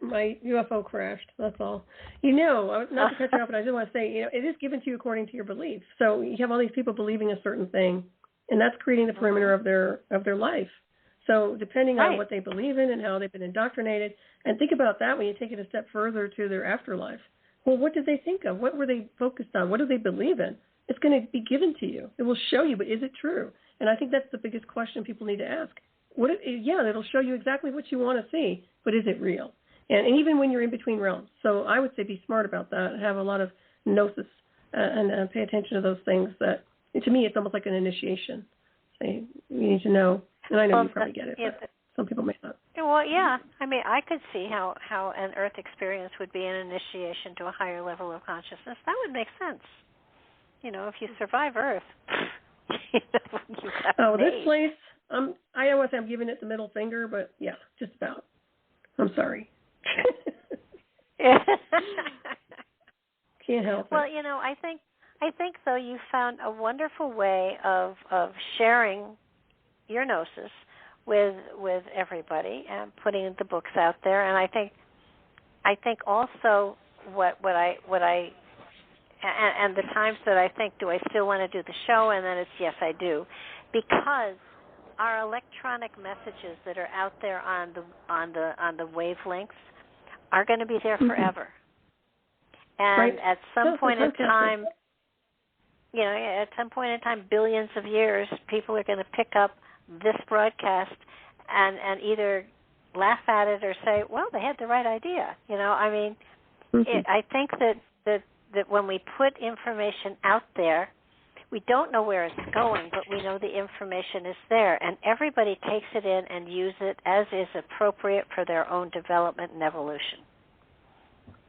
S3: my UFO crashed. That's all. Not to cut you off, but I just want to say, it is given to you according to your beliefs. So you have all these people believing a certain thing, and that's creating the perimeter of their life. So depending on what they believe in and how they've been indoctrinated, and think about that when you take it a step further to their afterlife. Well, what did they think of? What were they focused on? What do they believe in? It's going to be given to you. It will show you, but is it true? And I think that's the biggest question people need to ask. It'll show you exactly what you want to see, but is it real? And even when you're in between realms. So I would say be smart about that. Have a lot of gnosis and pay attention to those things that, to me, it's almost like an initiation. So you need to know. And I know you probably get it, but some people may not.
S2: Well, yeah. I mean, I could see how an Earth experience would be an initiation to a higher level of consciousness. That would make sense. If you survive Earth,
S3: this place, I know I'm giving it the middle finger, but yeah, just about. I'm sorry. Can't help it.
S2: Well, I think though you found a wonderful way of sharing your gnosis with everybody and putting the books out there. And I think also what I and the times that I think, do I still want to do the show? And then it's yes, I do, because our electronic messages that are out there on the wavelengths are going to be there forever. And at some point in time, at some point in time, billions of years, people are going to pick up this broadcast and either laugh at it or say, well, they had the right idea. I think that when we put information out there, we don't know where it's going, but we know the information is there, and everybody takes it in and uses it as is appropriate for their own development and evolution.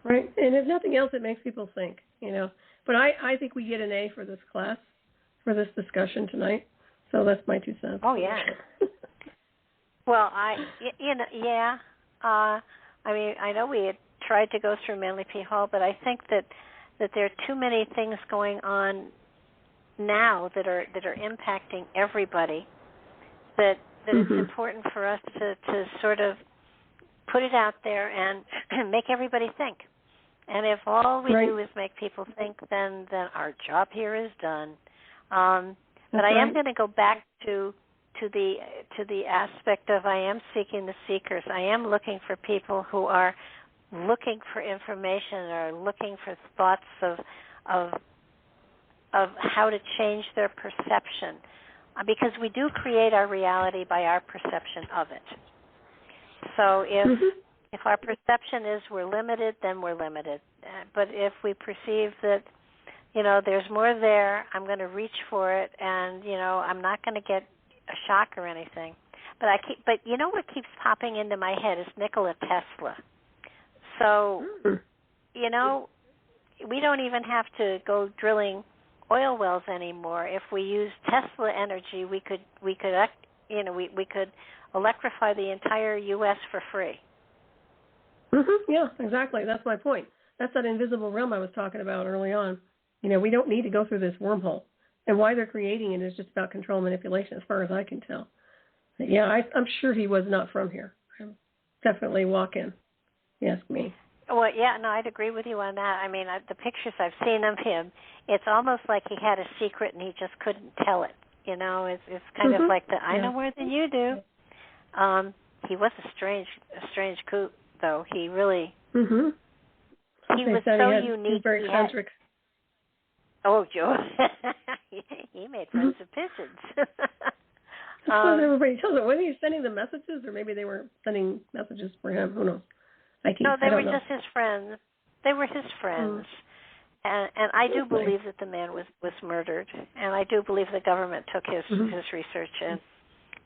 S3: Right, and if nothing else, it makes people think, But I think we get an A for this class, for this discussion tonight. So that's my 2 cents.
S2: Oh, yeah. Well, I know we had tried to go through Manly P. Hall, but I think that there are too many things going on now that are impacting everybody. That it's important for us to sort of put it out there and make everybody think. And if all we do is make people think, then our job here is done. But I am going to go back to the aspect of I am seeking the seekers. I am looking for people who are looking for information or looking for thoughts of how to change their perception, because we do create our reality by our perception of it. So if our perception is we're limited, then we're limited. But if we perceive that, there's more there, I'm going to reach for it, and I'm not going to get a shock or anything. But what keeps popping into my head is Nikola Tesla. So, we don't even have to go drilling oil wells anymore. If we use Tesla energy, we could electrify the entire U.S. for free.
S3: Yeah, exactly. That's my point. That's that invisible realm I was talking about early on. We don't need to go through this wormhole. And why they're creating it is just about control and manipulation, as far as I can tell. But yeah, I'm sure he was not from here. Definitely walk in. Yes, me.
S2: Well, yeah, no, I'd agree with you on that. I mean, the pictures I've seen of him, it's almost like he had a secret and he just couldn't tell it. It's kind of like I know more than you do. He was a strange coot, though. He really, he was so unique.
S3: Very eccentric.
S2: Oh, Joe, he made friends of pigeons.
S3: That's what everybody tells it. Wasn't he sending the messages, or maybe they were sending messages for him? Who knows?
S2: No, they were just his friends. They were his friends. And I do believe that the man was murdered. And I do believe the government took his research and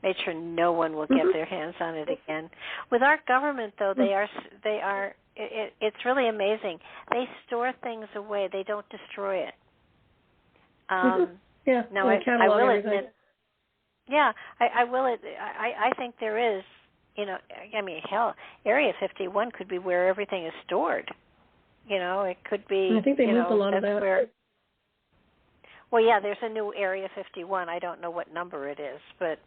S2: made sure no one will get their hands on it again. With our government, though, they are. It's really amazing. They store things away. They don't destroy it.
S3: Yeah.
S2: Now, I will admit. Yeah, I will. I think there is. Hell, Area 51 could be where everything is stored. It could be.
S3: I think they moved a lot of that.
S2: Well, yeah, there's a new Area 51. I don't know what number it is, but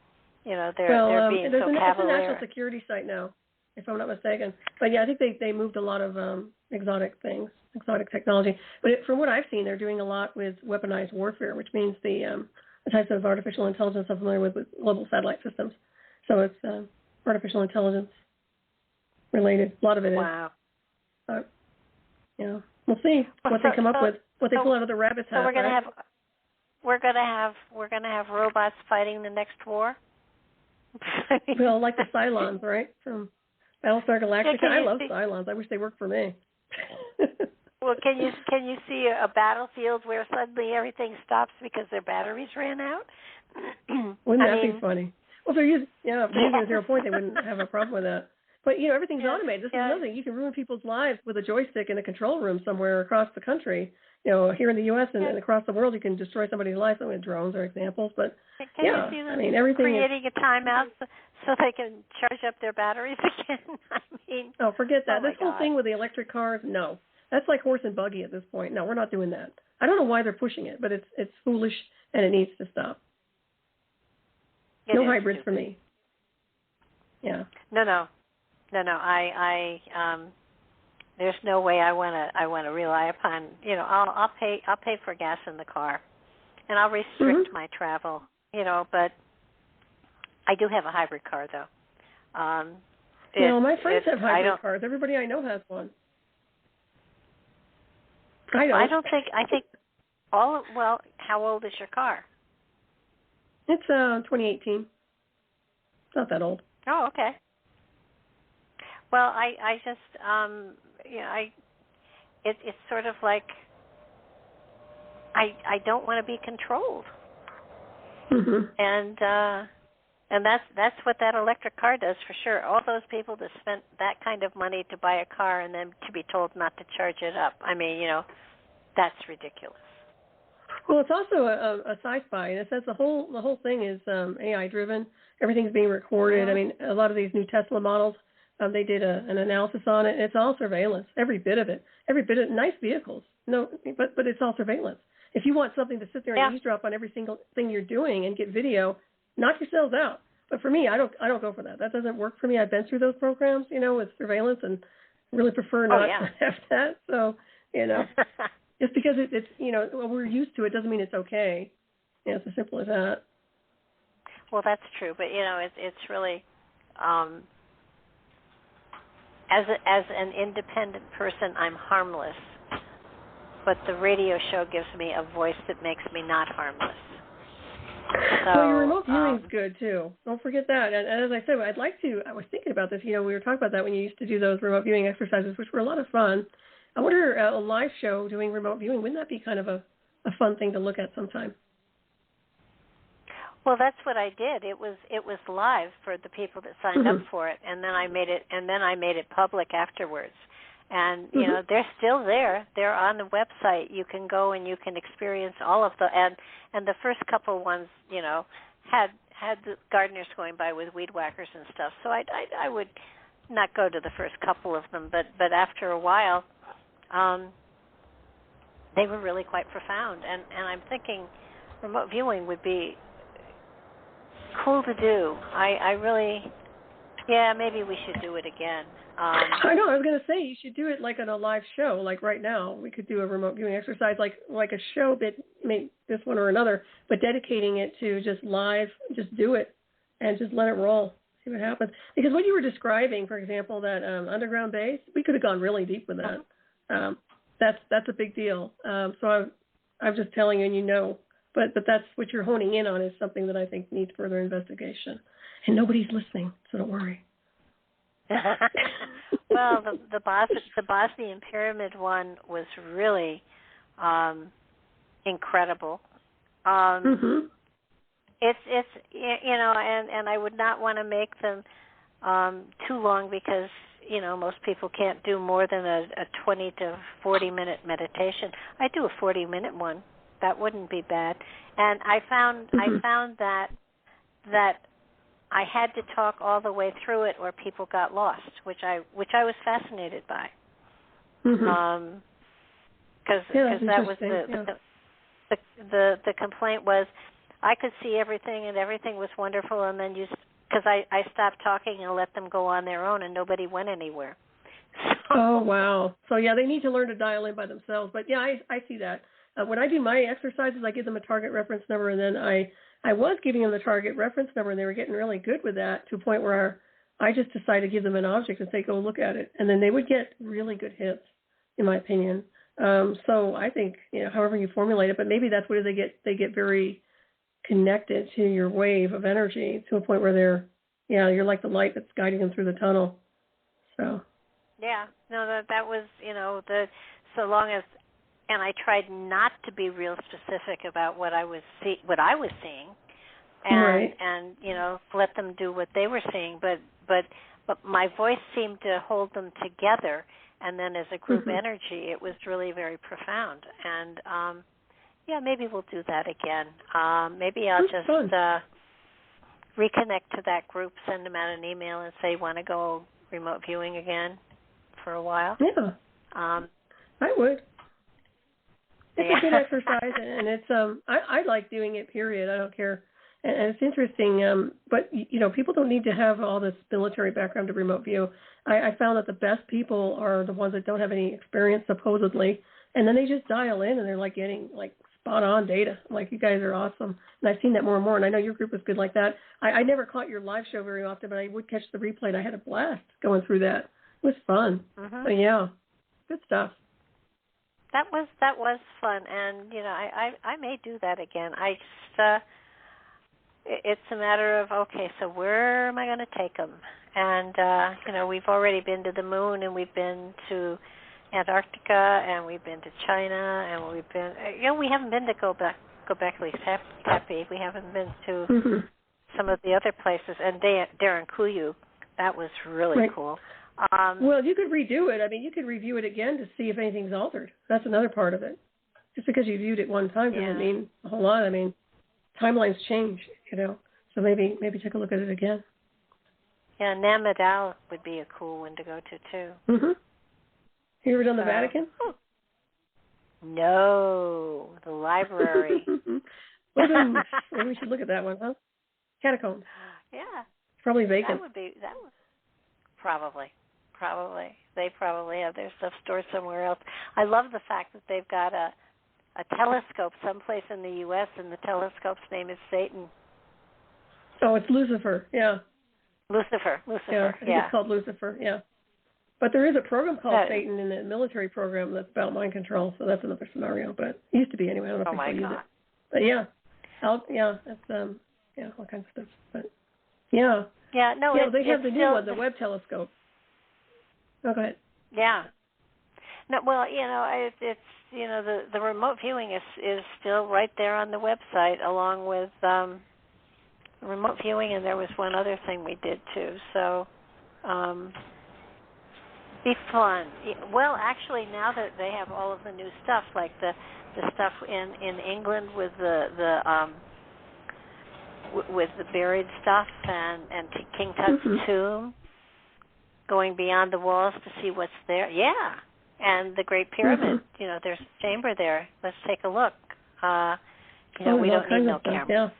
S2: they're being so cavalier.
S3: It's a national security site now, if I'm not mistaken. But yeah, I think they moved a lot of exotic things, exotic technology. But from what I've seen, they're doing a lot with weaponized warfare, which means the types of artificial intelligence I'm familiar with global satellite systems. So it's artificial intelligence related. A lot of it is.
S2: Wow.
S3: We'll see what they come up with, what they pull out of the rabbit's hat.
S2: So we're gonna have robots fighting the next war.
S3: Well, like the Cylons, right? From Battlestar Galactica. I love Cylons. I wish they worked for me.
S2: Well, can you see a battlefield where suddenly everything stops because their batteries ran out?
S3: Wouldn't that be funny? Well, if they're using a 0 point, they wouldn't have a problem with that. But, everything's automated. This is another thing. You can ruin people's lives with a joystick in a control room somewhere across the country. Here in the U.S. and across the world, you can destroy somebody's life. I mean, drones are examples. But,
S2: can you see them
S3: everything
S2: creating a timeout so they can charge up their batteries again?
S3: Oh, forget that. This whole thing with the electric cars, no. That's like horse and buggy at this point. No, we're not doing that. I don't know why they're pushing it, but it's foolish and it needs to stop. No hybrids for me. Yeah. No.
S2: I there's no way I want to rely upon. I'll pay for gas in the car, and I'll restrict my travel. But I do have a hybrid car though.
S3: My friends have hybrid cars. Everybody I know has one. I don't.
S2: I think all. Well, how old is your car?
S3: It's 2018. It's not that old.
S2: Oh, okay. Well, I just it's sort of like I don't want to be controlled. And that's what that electric car does for sure. All those people that spent that kind of money to buy a car and then to be told not to charge it up. I mean, that's ridiculous.
S3: Well, it's also a sci-fi, and it says the whole thing is AI driven. Everything's being recorded. I mean, a lot of these new Tesla models, They did an analysis on it. It's all surveillance, every bit of it. Nice vehicles. No, but it's all surveillance. If you want something to sit there and eavesdrop on every single thing you're doing and get video, knock yourselves out. But for me, I don't go for that. That doesn't work for me. I've been through those programs, with surveillance, and really prefer not to have that. So, just because it's we're used to it doesn't mean it's okay. It's as simple as that.
S2: Well, that's true, but it's really as an independent person, I'm harmless. But the radio show gives me a voice that makes me not harmless. So,
S3: well, your remote viewing's good, too. Don't forget that. And as I said, I was thinking about this, we were talking about that when you used to do those remote viewing exercises, which were a lot of fun. I wonder, a live show doing remote viewing, wouldn't that be kind of a fun thing to look at sometime?
S2: Well, that's what I did. It was live for the people that signed up for it, and then I made it public afterwards. And they're still there. They're on the website. You can go and you can experience all of and the first couple ones, had the gardeners going by with weed whackers and stuff. So I would not go to the first couple of them, but after a while, they were really quite profound. And I'm thinking remote viewing would be cool to do. I really, maybe we should do it again.
S3: I know. I was going to say you should do it like on a live show. Like right now, we could do a remote viewing exercise, like a show, but maybe this one or another, but dedicating it to just live. Just do it and just let it roll. See what happens. Because what you were describing, for example, that underground base, we could have gone really deep with that. That's a big deal. So I'm just telling you, but that's what you're honing in on is something that I think needs further investigation. And nobody's listening, so don't worry.
S2: Well, the Bosnian pyramid one was really incredible. It's and I would not want to make them too long because most people can't do more than a 20 to 40 minute meditation. I do a 40-minute one. That wouldn't be bad. And I found that I had to talk all the way through it, or people got lost, which I was fascinated by. Because that was the complaint was I could see everything and everything was wonderful, and then because I stopped talking and let them go on their own, and nobody went anywhere.
S3: Oh wow! So they need to learn to dial in by themselves. But I see that. When I do my exercises, I give them a target reference number, and then I was giving them the target reference number, and they were getting really good with that to a point where I just decided to give them an object and say, go look at it. And then they would get really good hits, in my opinion. So I think, however you formulate it, but maybe that's where they get very connected to your wave of energy to a point where you're like the light that's guiding them through the tunnel. So. Yeah,
S2: no, that was, so long as, and I tried not to be real specific about what I was seeing, and let them do what they were seeing. But my voice seemed to hold them together, and then as a group energy, it was really very profound. And maybe we'll do that again. Maybe I'll just reconnect to that group, send them out an email, and say, want to go remote viewing again for a while?
S3: Yeah, I would. It's a good exercise, and it's I like doing it. Period. I don't care, and it's interesting. But people don't need to have all this military background to remote view. I found that the best people are the ones that don't have any experience, supposedly, and then they just dial in, and they're like getting like spot on data. Like, you guys are awesome, and I've seen that more and more. And I know your group was good like that. I never caught your live show very often, but I would catch the replay, and I had a blast going through that. It was fun. So good stuff.
S2: That was fun, and I may do that again. I just it's a matter of, okay, so where am I going to take them? And we've already been to the moon, and we've been to Antarctica, and we've been to China, and we've been we haven't been to Göbekli Tepe. We haven't been to some of the other places, and Derinkuyu. That was really cool.
S3: Well, you could redo it. I mean, you could review it again to see if anything's altered. That's another part of it. Just because you viewed it one time doesn't mean a whole lot. I mean, timelines change, So maybe take a look at it again.
S2: Yeah, Namadal would be a cool one to go to too.
S3: Mhm. You ever done the Vatican?
S2: No, the library.
S3: Well, then maybe we should look at that one, huh? Catacombs.
S2: Yeah.
S3: Probably vacant.
S2: That would probably. They probably have their stuff stored somewhere else. I love the fact that they've got a telescope someplace in the U.S. and the telescope's name is Satan.
S3: Oh, it's Lucifer. Yeah.
S2: Lucifer.
S3: Yeah, I think it's called Lucifer. Yeah. But there is a program called Satan in the military program that's about mind control, so that's another scenario. But it used to be anyway. I don't know if they still use it. But yeah, that's all kinds of stuff. But yeah.
S2: Yeah, no,
S3: yeah, they have the new one, the Webb telescope. Oh, go ahead.
S2: Yeah. No, well, it's the remote viewing is still right there on the website, along with remote viewing, and there was one other thing we did too. So, be fun. Well, actually, now that they have all of the new stuff, like the stuff in England with the buried stuff and King Tut's tomb, going beyond the walls to see what's there. Yeah, and the Great Pyramid. There's a chamber there. Let's take a look. We don't need no camera.
S3: Yeah.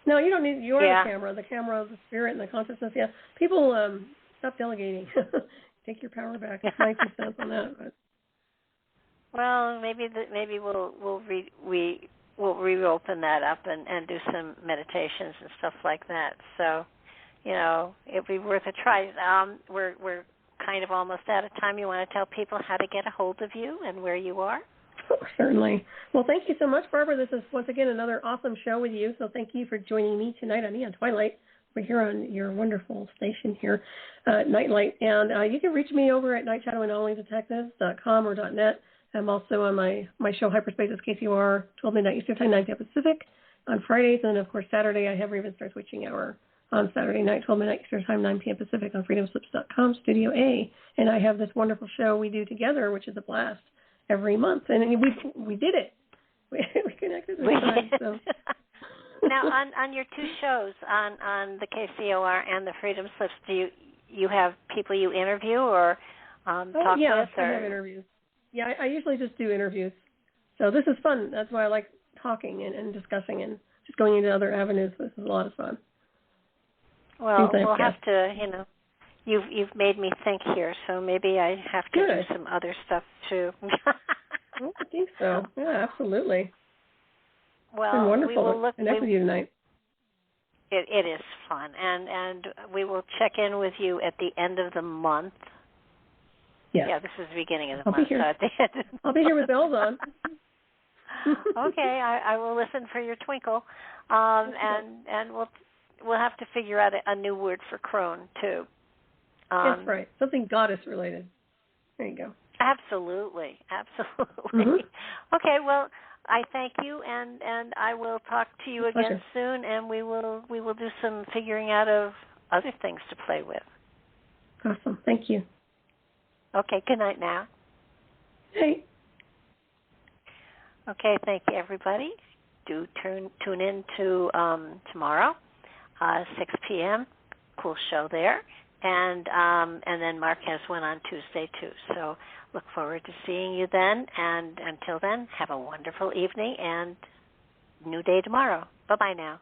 S3: No, you don't need the camera. The camera, the spirit, and the consciousness. Yeah, people stop delegating. Take your power back. It's my 2 cents on that. But.
S2: Well, maybe we'll reopen that up and do some meditations and stuff like that. So, it'd be worth a try. We're kind of almost out of time. You want to tell people how to get a hold of you and where you are?
S3: Oh, certainly. Well, thank you so much, Barbara. This is, once again, another awesome show with you. So thank you for joining me tonight on Neon Twilight. We're here on your wonderful station here, Nightlight. And you can reach me over at nightshadowandonlydetectives.com or .net. I'm also on my show, Hyperspace, KCOR, 12 midnight Eastern Time, 9 p.m. Pacific on Fridays. And, of course, Saturday, I have Raven Starts Witching Hour on Saturday night, 12 midnight Eastern Time, 9 p.m. Pacific on freedomslips.com, Studio A. And I have this wonderful show we do together, which is a blast, every month. And we did it. We connected this time. So.
S2: Now, on your 2 shows, on the KCOR and the Freedom Slips, do you have people you interview or talk with?
S3: I have interviews. Yeah, I usually just do interviews. So this is fun. That's why I like talking and discussing and just going into other avenues. This is a lot of fun.
S2: Well, we'll have to, you've made me think here, so maybe I have to do some other stuff too.
S3: I think so. Yeah, absolutely.
S2: Well,
S3: it's been wonderful
S2: we will look.
S3: To connect with you tonight.
S2: It is fun, and we will check in with you at the end of the month.
S3: Yes.
S2: Yeah, this is the beginning of the
S3: I'll
S2: month.
S3: Be here.
S2: So at the end
S3: I'll be here with bells on.
S2: Okay, I will listen for your twinkle, and we'll have to figure out a new word for crone too.
S3: That's right. Something goddess related. There you go.
S2: Absolutely.
S3: Mm-hmm.
S2: Okay, well, I thank you, and I will talk to you again soon, and we will do some figuring out of other things to play with.
S3: Awesome. Thank you.
S2: Okay, good night now.
S3: Hey.
S2: Okay, thank you, everybody. Do tune in to tomorrow, 6 p.m. Cool show there. And then Mark has one on Tuesday, too. So look forward to seeing you then. And until then, have a wonderful evening and new day tomorrow. Bye-bye now.